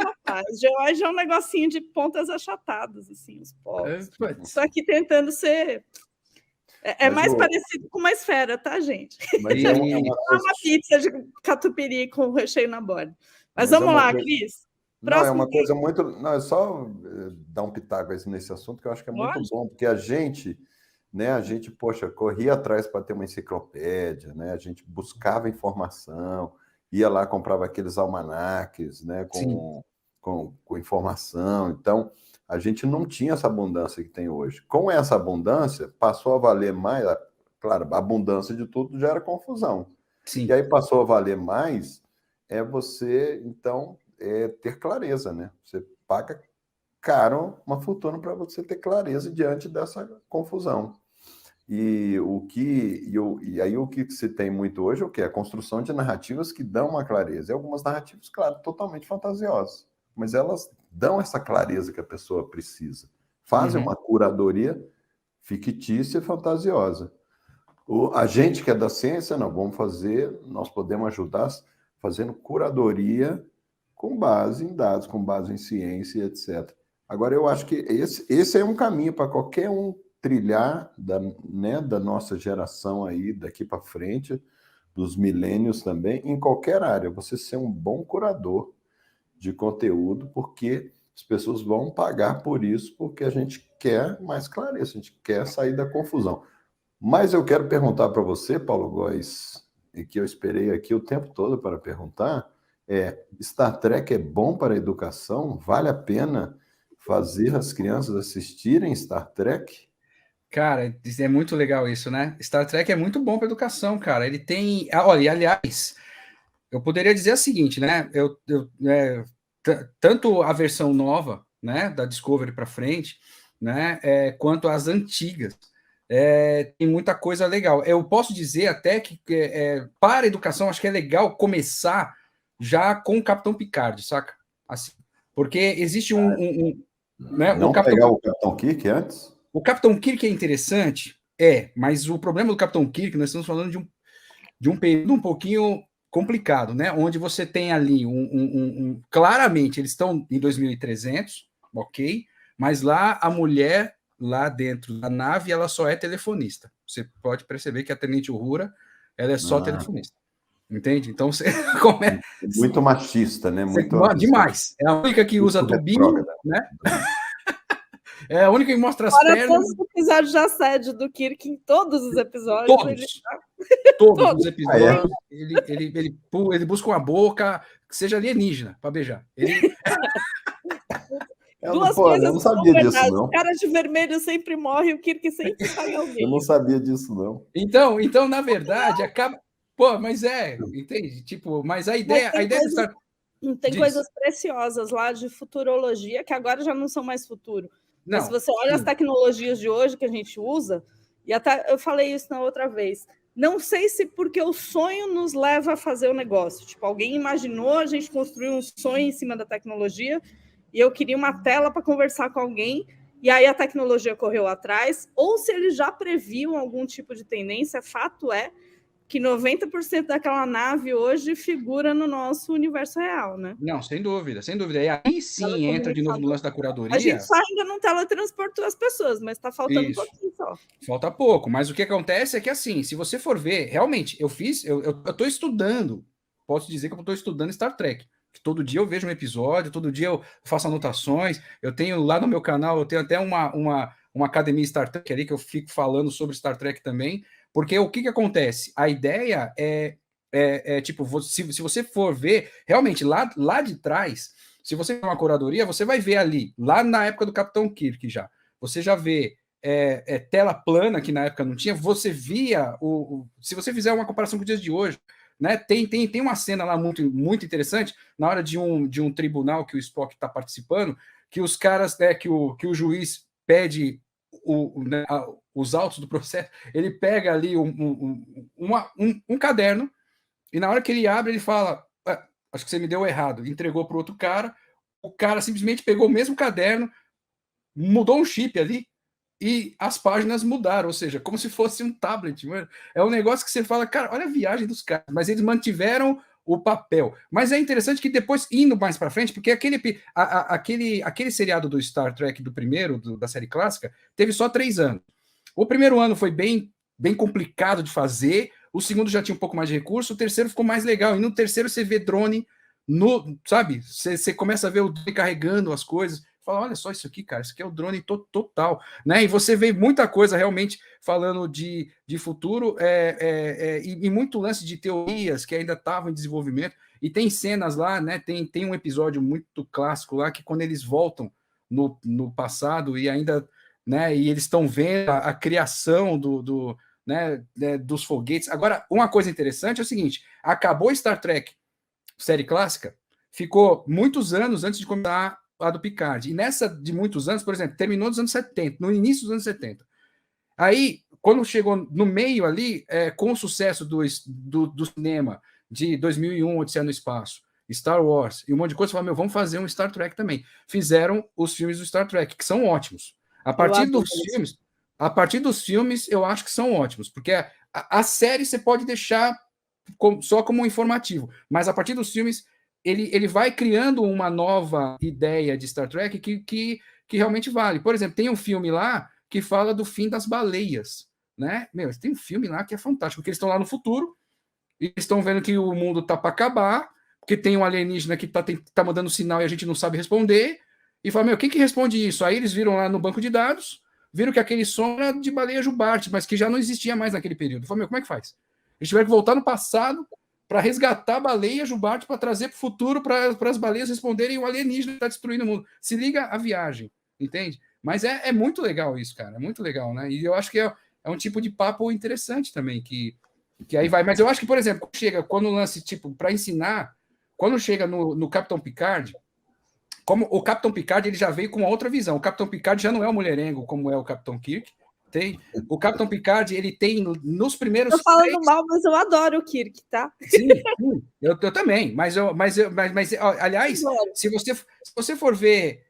rapaz. Geóide é um negocinho de pontas achatadas, assim, os polos. Estou aqui tentando ser... É mais parecido com uma esfera, tá, gente? Mas é uma pizza de catupiry com recheio na borda. Mas vamos lá, Cris. Não, é uma coisa muito... Não, é só dar um pitaco nesse assunto, que eu acho que é muito bom, porque a gente, poxa, corria atrás para ter uma enciclopédia, né? A gente buscava informação, ia lá, comprava aqueles almanaques, né? Com informação. Então, a gente não tinha essa abundância que tem hoje. Com essa abundância, passou a valer mais... Claro, a abundância de tudo já era confusão. Sim. E aí passou a valer mais você, então... ter clareza, né? Você paga caro uma fortuna para você ter clareza diante dessa confusão. E aí o que se tem muito hoje é o quê? A construção de narrativas que dão uma clareza. E algumas narrativas, claro, totalmente fantasiosas, mas elas dão essa clareza que a pessoa precisa. Fazem uma curadoria fictícia e fantasiosa. A gente que é da ciência, não, nós podemos ajudar fazendo curadoria com base em dados, com base em ciência, etc. Agora, eu acho que esse é um caminho para qualquer um trilhar da nossa geração aí, daqui para frente, dos milênios também, em qualquer área, você ser um bom curador de conteúdo, porque as pessoas vão pagar por isso, porque a gente quer mais clareza, a gente quer sair da confusão. Mas eu quero perguntar para você, Paulo Góes, e que eu esperei aqui o tempo todo para perguntar, Star Trek é bom para a educação? Vale a pena fazer as crianças assistirem Star Trek? Cara, é muito legal isso, né? Star Trek é muito bom para a educação, cara. Ele tem... Olha, aliás, eu poderia dizer o seguinte, né? Tanto a versão nova, né, da Discovery para frente, né, quanto as antigas, tem muita coisa legal. Eu posso dizer até que para a educação, acho que é legal começar já com o Capitão Picard, saca? Assim, porque existe né, não pegar o Capitão Kirk antes? O Capitão Kirk é interessante, mas o problema do Capitão Kirk, nós estamos falando de um período um pouquinho complicado, né? Onde você tem ali claramente, eles estão em 2300, ok? Mas lá a mulher, lá dentro da nave, ela só é telefonista. Você pode perceber que a Tenente Uhura, ela é só telefonista. Entende? Então você começa. Muito machista, né? Muito demais. É a única que usa tubinho, né? É a única que mostra as Fora pernas. todos os episódios de assédio do Kirk, em todos os episódios. Todos os episódios. Ele busca uma boca que seja alienígena para beijar. Duas coisas eu não sabia disso, não. O cara de vermelho sempre morre, o Kirk sempre paga alguém. Eu não sabia disso, não. Então na verdade, acaba. Pô, mas entende? Tipo, mas a ideia do Star... Tem coisas preciosas lá de futurologia que agora já não são mais futuro. Não, mas se você olha as tecnologias de hoje que a gente usa, e até eu falei isso na outra vez, não sei se porque o sonho nos leva a fazer o negócio. Tipo, alguém imaginou, a gente construiu um sonho em cima da tecnologia, e eu queria uma tela para conversar com alguém, e aí a tecnologia correu atrás, ou se eles já previam algum tipo de tendência, fato é que 90% daquela nave hoje figura no nosso universo real, né? Não, sem dúvida, sem dúvida. E aí sim entra de novo no lance da curadoria. A gente só ainda não teletransportou as pessoas, mas está faltando um pouquinho só. Falta pouco, mas o que acontece é que, assim, se você for ver, realmente, eu estou estudando, posso dizer que eu estou estudando Star Trek. Todo dia eu vejo um episódio, todo dia eu faço anotações, eu tenho lá no meu canal, eu tenho até uma academia Star Trek ali, que eu fico falando sobre Star Trek também, porque o que acontece? A ideia tipo, se você for ver, realmente, lá de trás, se você tem uma curadoria, você vai ver ali, lá na época do Capitão Kirk já, você já vê tela plana, que na época não tinha, você via, se você fizer uma comparação com os dias de hoje, né, tem uma cena lá muito, muito interessante, na hora de um tribunal que o Spock está participando, que os caras, que o juiz pede os autos do processo, ele pega ali um caderno, e na hora que ele abre, ele fala, acho que você me deu errado, entregou para o outro cara, o cara simplesmente pegou o mesmo caderno, mudou um chip ali, e as páginas mudaram, ou seja, como se fosse um tablet. Mano. É um negócio que você fala, cara, olha a viagem dos caras, mas eles mantiveram o papel. Mas é interessante que depois, indo mais para frente, porque aquele seriado do Star Trek, do primeiro, da série clássica, teve só 3 anos. O primeiro ano foi bem complicado de fazer, o segundo já tinha um pouco mais de recurso, o terceiro ficou mais legal, e no terceiro você vê drone, sabe? Você começa a ver o drone carregando as coisas, fala, olha só isso aqui, cara, isso aqui é o drone total, né? E você vê muita coisa realmente falando de futuro e muito lance de teorias que ainda estavam em desenvolvimento, e tem cenas lá, né? Tem um episódio muito clássico lá que quando eles voltam no passado e ainda, né? E eles estão vendo a criação dos foguetes. Agora, uma coisa interessante é o seguinte, acabou Star Trek, série clássica, ficou muitos anos antes de começar a do Picard. E nessa de muitos anos, por exemplo, terminou nos anos 70, no início dos anos 70. Aí, quando chegou no meio ali, com o sucesso do cinema de 2001, Odisseia no Espaço, Star Wars e um monte de coisa, falaram, vamos fazer um Star Trek também. Fizeram os filmes do Star Trek, que são ótimos. A partir dos filmes, eu acho que são ótimos, porque a série você pode deixar só como informativo, mas a partir dos filmes ele vai criando uma nova ideia de Star Trek que realmente vale. Por exemplo, tem um filme lá que fala do fim das baleias, né? Tem um filme lá que é fantástico, porque eles estão lá no futuro e eles estão vendo que o mundo tá para acabar, porque tem um alienígena que tá mandando sinal e a gente não sabe responder, e fala, quem que responde isso? Aí eles viram lá no banco de dados, viram que aquele som era de baleia jubarte, mas que já não existia mais naquele período. Fala, como é que faz? Eles tiveram que voltar no passado para resgatar a baleia jubarte, para trazer para o futuro, para as baleias responderem o alienígena que está destruindo o mundo. Se liga a viagem, entende? Mas é muito legal isso, cara. É muito legal, né? E eu acho que é um tipo de papo interessante também, que aí vai. Mas eu acho que, por exemplo, quando o lance, tipo, para ensinar, quando chega no Capitão Picard, como o Capitão Picard ele já veio com uma outra visão. O Capitão Picard já não é o mulherengo como é o Capitão Kirk, Tem. O Capitão Picard, ele tem nos primeiros. Tô falando mal, mas eu adoro o Kirk, tá? Sim, eu também. Mas aliás, Adoro. se você for ver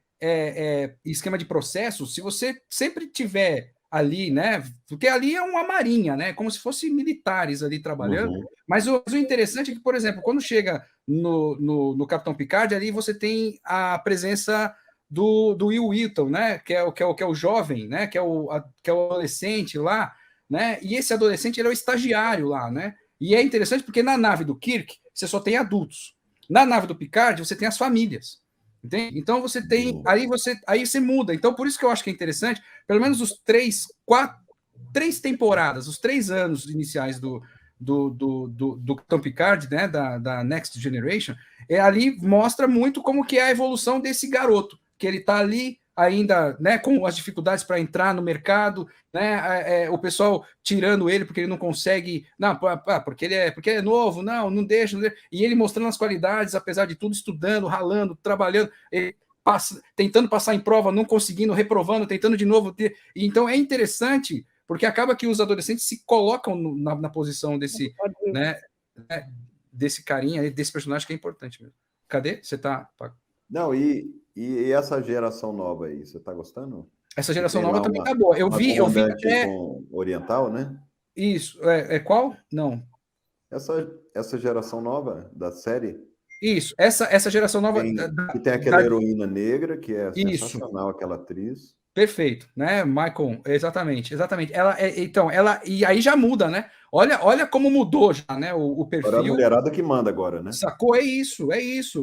esquema de processo, se você sempre tiver ali, né? Porque ali é uma marinha, né? Como se fossem militares ali trabalhando. Uhum. Mas o interessante é que, por exemplo, quando chega no Capitão Picard, ali você tem a presença do Will Wheaton, né? Que é o jovem, né? Que é o adolescente lá, né? E esse adolescente ele é o estagiário lá, né? E é interessante porque na nave do Kirk você só tem adultos. Na nave do Picard você tem as famílias. Entende? Então você tem. Aí você muda. Então, por isso que eu acho que é interessante, pelo menos os 3 temporadas, os 3 anos iniciais do Capitão Picard, né? Da Next Generation, ali mostra muito como que é a evolução desse garoto, que ele está ali ainda, né, com as dificuldades para entrar no mercado, né, o pessoal tirando ele porque ele não consegue, não, porque ele é novo, não deixa, e ele mostrando as qualidades, apesar de tudo, estudando, ralando, trabalhando, tentando passar em prova, não conseguindo, reprovando, tentando de novo ter. Então é interessante, porque acaba que os adolescentes se colocam na posição desse, né, desse carinha, desse personagem que é importante mesmo. Cadê? Você tá... Não, e essa geração nova aí, você está gostando? Essa geração nova também tá boa. Eu vi até... com oriental, né? Isso. Qual? Não. Essa geração nova da série. Isso. Essa geração nova... que tem aquela heroína negra, que é sensacional, isso. Aquela atriz. Perfeito, né, Michael? Exatamente. Então, e aí já muda, né? Olha como mudou já, né? O perfil. Agora a mulherada que manda agora, né? Sacou? É isso.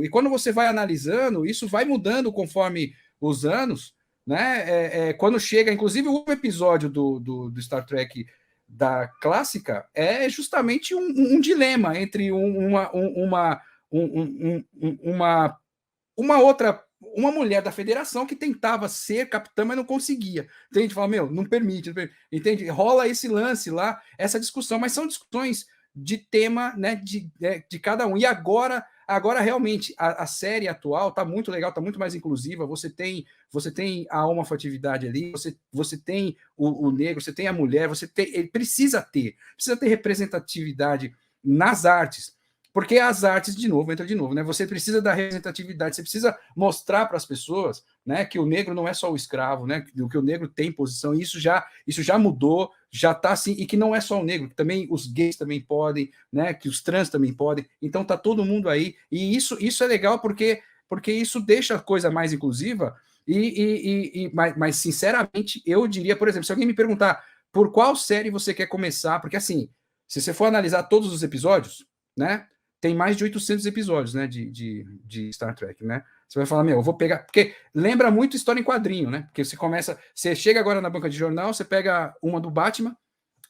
E quando você vai analisando, isso vai mudando conforme os anos, né? Quando chega, inclusive, o episódio do Star Trek da clássica é justamente um dilema entre uma mulher da federação que tentava ser capitã, mas não conseguia. Então a gente fala, não permite, entende? Rola esse lance lá, essa discussão, mas são discussões de tema, né, de cada um. E agora realmente, a série atual está muito legal, está muito mais inclusiva, você tem a homoafetividade ali, você tem o negro, você tem a mulher, ele precisa ter representatividade nas artes, porque as artes, entra de novo, né? Você precisa da representatividade, você precisa mostrar para as pessoas, né, que o negro não é só o escravo, né? Que o negro tem posição, e isso já mudou, já está assim, e que não é só o negro, que também os gays também podem, né? Que os trans também podem. Então tá todo mundo aí, e isso é legal porque isso deixa a coisa mais inclusiva. Mas sinceramente, eu diria, por exemplo, se alguém me perguntar por qual série você quer começar, porque assim, se você for analisar todos os episódios, né? Tem mais de 800 episódios, né, de Star Trek, né? Você vai falar, eu vou pegar... Porque lembra muito história em quadrinho, né? Porque você chega agora na banca de jornal, você pega uma do Batman,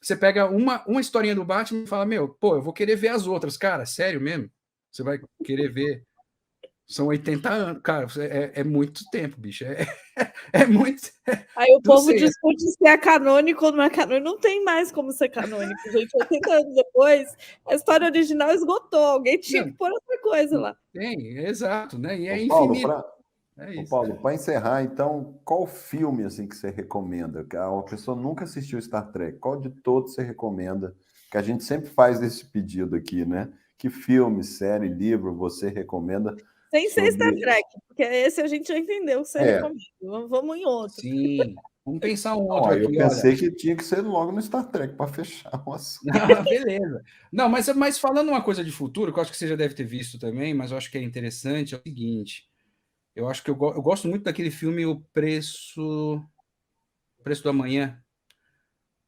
você pega uma historinha do Batman e fala, eu vou querer ver as outras. Cara, sério mesmo? Você vai querer ver... São 80 anos, cara, é muito tempo, bicho. É muito... Aí o povo discute se é canônico ou não é canônico. Não tem mais como ser canônico, gente. 80 anos depois, a história original esgotou. Alguém tinha que pôr outra coisa lá. Tem, exato, né? E é infinito. Paulo, para encerrar, então, qual filme assim que você recomenda? A pessoa nunca assistiu Star Trek. Qual de todos você recomenda? Que a gente sempre faz esse pedido aqui, né? Que filme, série, livro você recomenda? Sem ser Star Trek, porque esse a gente já entendeu que você recomenda. Vamos em outro. Sim, vamos pensar um outro aqui. Eu pensei que tinha que ser logo no Star Trek para fechar o assunto. Beleza. Não, mas falando uma coisa de futuro, que eu acho que você já deve ter visto também, mas eu acho que é interessante, é o seguinte. Eu acho que eu gosto muito daquele filme O Preço do Amanhã.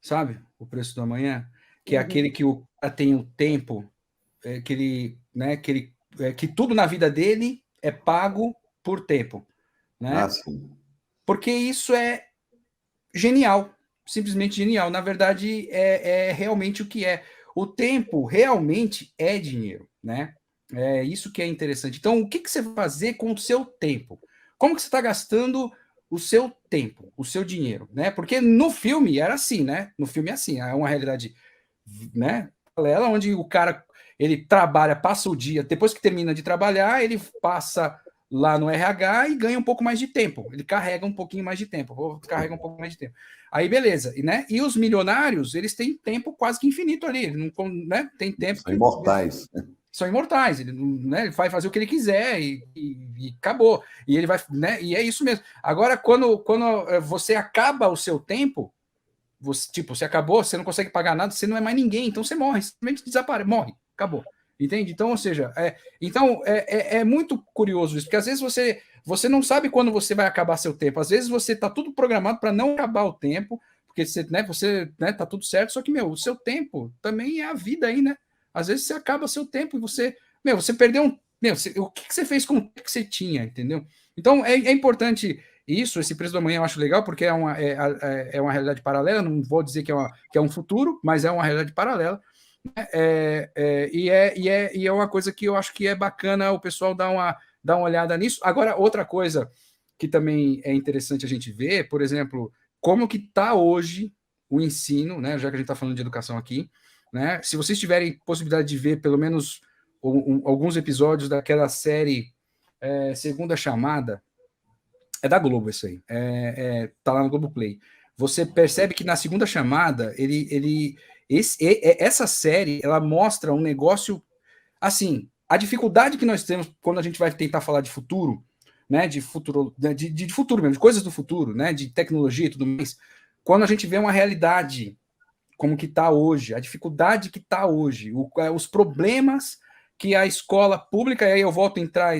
Sabe? O Preço do Amanhã, que é aquele que o cara tem o tempo, que tudo na vida dele é pago por tempo, né? Sim. Porque isso é genial, simplesmente genial. Na verdade, é realmente o que é. O tempo realmente é dinheiro, né? É isso que é interessante. Então, o que você vai fazer com o seu tempo? Como que você está gastando o seu tempo, o seu dinheiro, né? Porque no filme era assim, né? No filme é assim, é uma realidade, né? Paralela, onde o cara ele trabalha, passa o dia, depois que termina de trabalhar, ele passa lá no RH e ganha um pouco mais de tempo. Ele carrega um pouquinho mais de tempo. Carrega um pouco mais de tempo. Aí, beleza. Né? E os milionários, eles têm tempo quase que infinito ali. Ele não, né? Tem tempo. São imortais. São imortais. Ele, né? Ele vai fazer o que ele quiser e acabou. E ele vai, né? E é isso mesmo. Agora, quando você acaba o seu tempo, você acabou, você não consegue pagar nada, você não é mais ninguém, então você morre, simplesmente desaparece, morre, acabou. Entende? Então, ou seja, é muito curioso isso, porque às vezes você não sabe quando você vai acabar seu tempo. Às vezes você está tudo programado para não acabar o tempo, porque você tá tudo certo, só que, o seu tempo também é a vida aí, né? Às vezes você acaba seu tempo e você perdeu o que você fez com o tempo que você tinha, entendeu? Então, é importante isso, esse preço do amanhã eu acho legal, porque é uma realidade paralela, não vou dizer que é um futuro, mas é uma realidade paralela. E é uma coisa que eu acho que é bacana o pessoal dar uma olhada nisso. Agora, outra coisa que também é interessante a gente ver, por exemplo, como que está hoje o ensino, né, já que a gente está falando de educação aqui, né, se vocês tiverem possibilidade de ver pelo menos alguns episódios daquela série Segunda Chamada, é da Globo isso aí, tá lá no Globoplay. Você percebe que na Segunda Chamada, essa série, ela mostra um negócio, assim, a dificuldade que nós temos quando a gente vai tentar falar de futuro, né, de futuro mesmo, de coisas do futuro, né, de tecnologia e tudo mais, quando a gente vê uma realidade como que está hoje, a dificuldade que está hoje, os problemas que a escola pública, e aí eu volto a entrar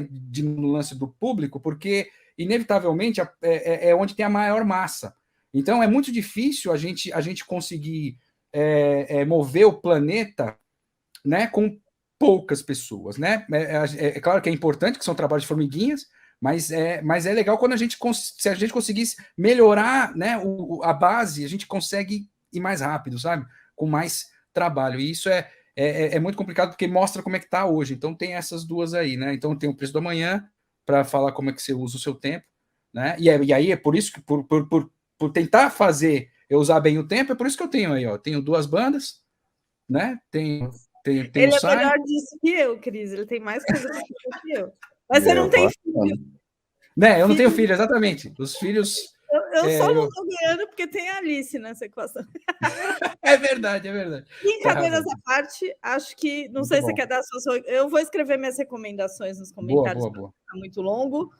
no lance do público, porque inevitavelmente é onde tem a maior massa. Então é muito difícil a gente conseguir mover o planeta, né, com poucas pessoas, né? É claro que é importante, que são trabalhos de formiguinhas, mas é legal quando se a gente conseguisse melhorar, né, a base, a gente consegue ir mais rápido, sabe? Com mais trabalho. E isso é muito complicado porque mostra como é que está hoje. Então tem essas duas aí, né? Então tem o preço do amanhã para falar como é que você usa o seu tempo, né? E aí é por isso que por tentar fazer eu usar bem o tempo, é por isso que eu tenho aí, ó. Tenho 2 bandas, né? Tenho ele é melhor disso que eu, Cris. Ele tem mais coisa que eu. Mas você não tem filho. Né? Eu não tenho filho, exatamente. Os filhos. Eu só não estou ganhando porque tem a Alice nessa equação. É verdade, é verdade. Brincadeiras à parte, acho que. Não sei se você quer dar a sua. Eu vou escrever minhas recomendações nos comentários. Boa. Tá muito longo.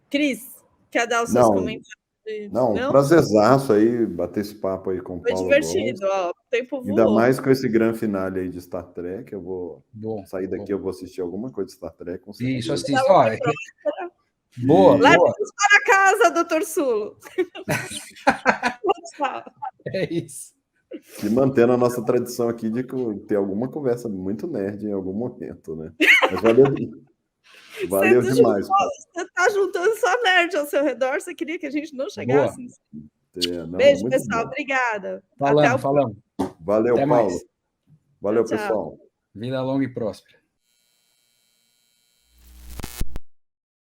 Cris, quer dar os seus comentários? Não, prazerzaço aí, bater esse papo aí com o Paulo. Foi divertido, ó, o tempo voou. Ainda mais com esse grande finale aí de Star Trek, eu vou sair daqui, eu vou assistir alguma coisa de Star Trek. Com certeza. Isso, assiste. Boa. Leve-nos para casa, doutor Sulo. É isso. E mantendo a nossa tradição aqui de ter alguma conversa muito nerd em algum momento, né? Mas valeu demais. Você está juntando só nerd ao seu redor, você queria que a gente não chegasse? Beijo, pessoal. Bom. Obrigada. Falamos. Valeu, até Paulo. Mais. Valeu, tchau. pessoal. Vida longa e próspera.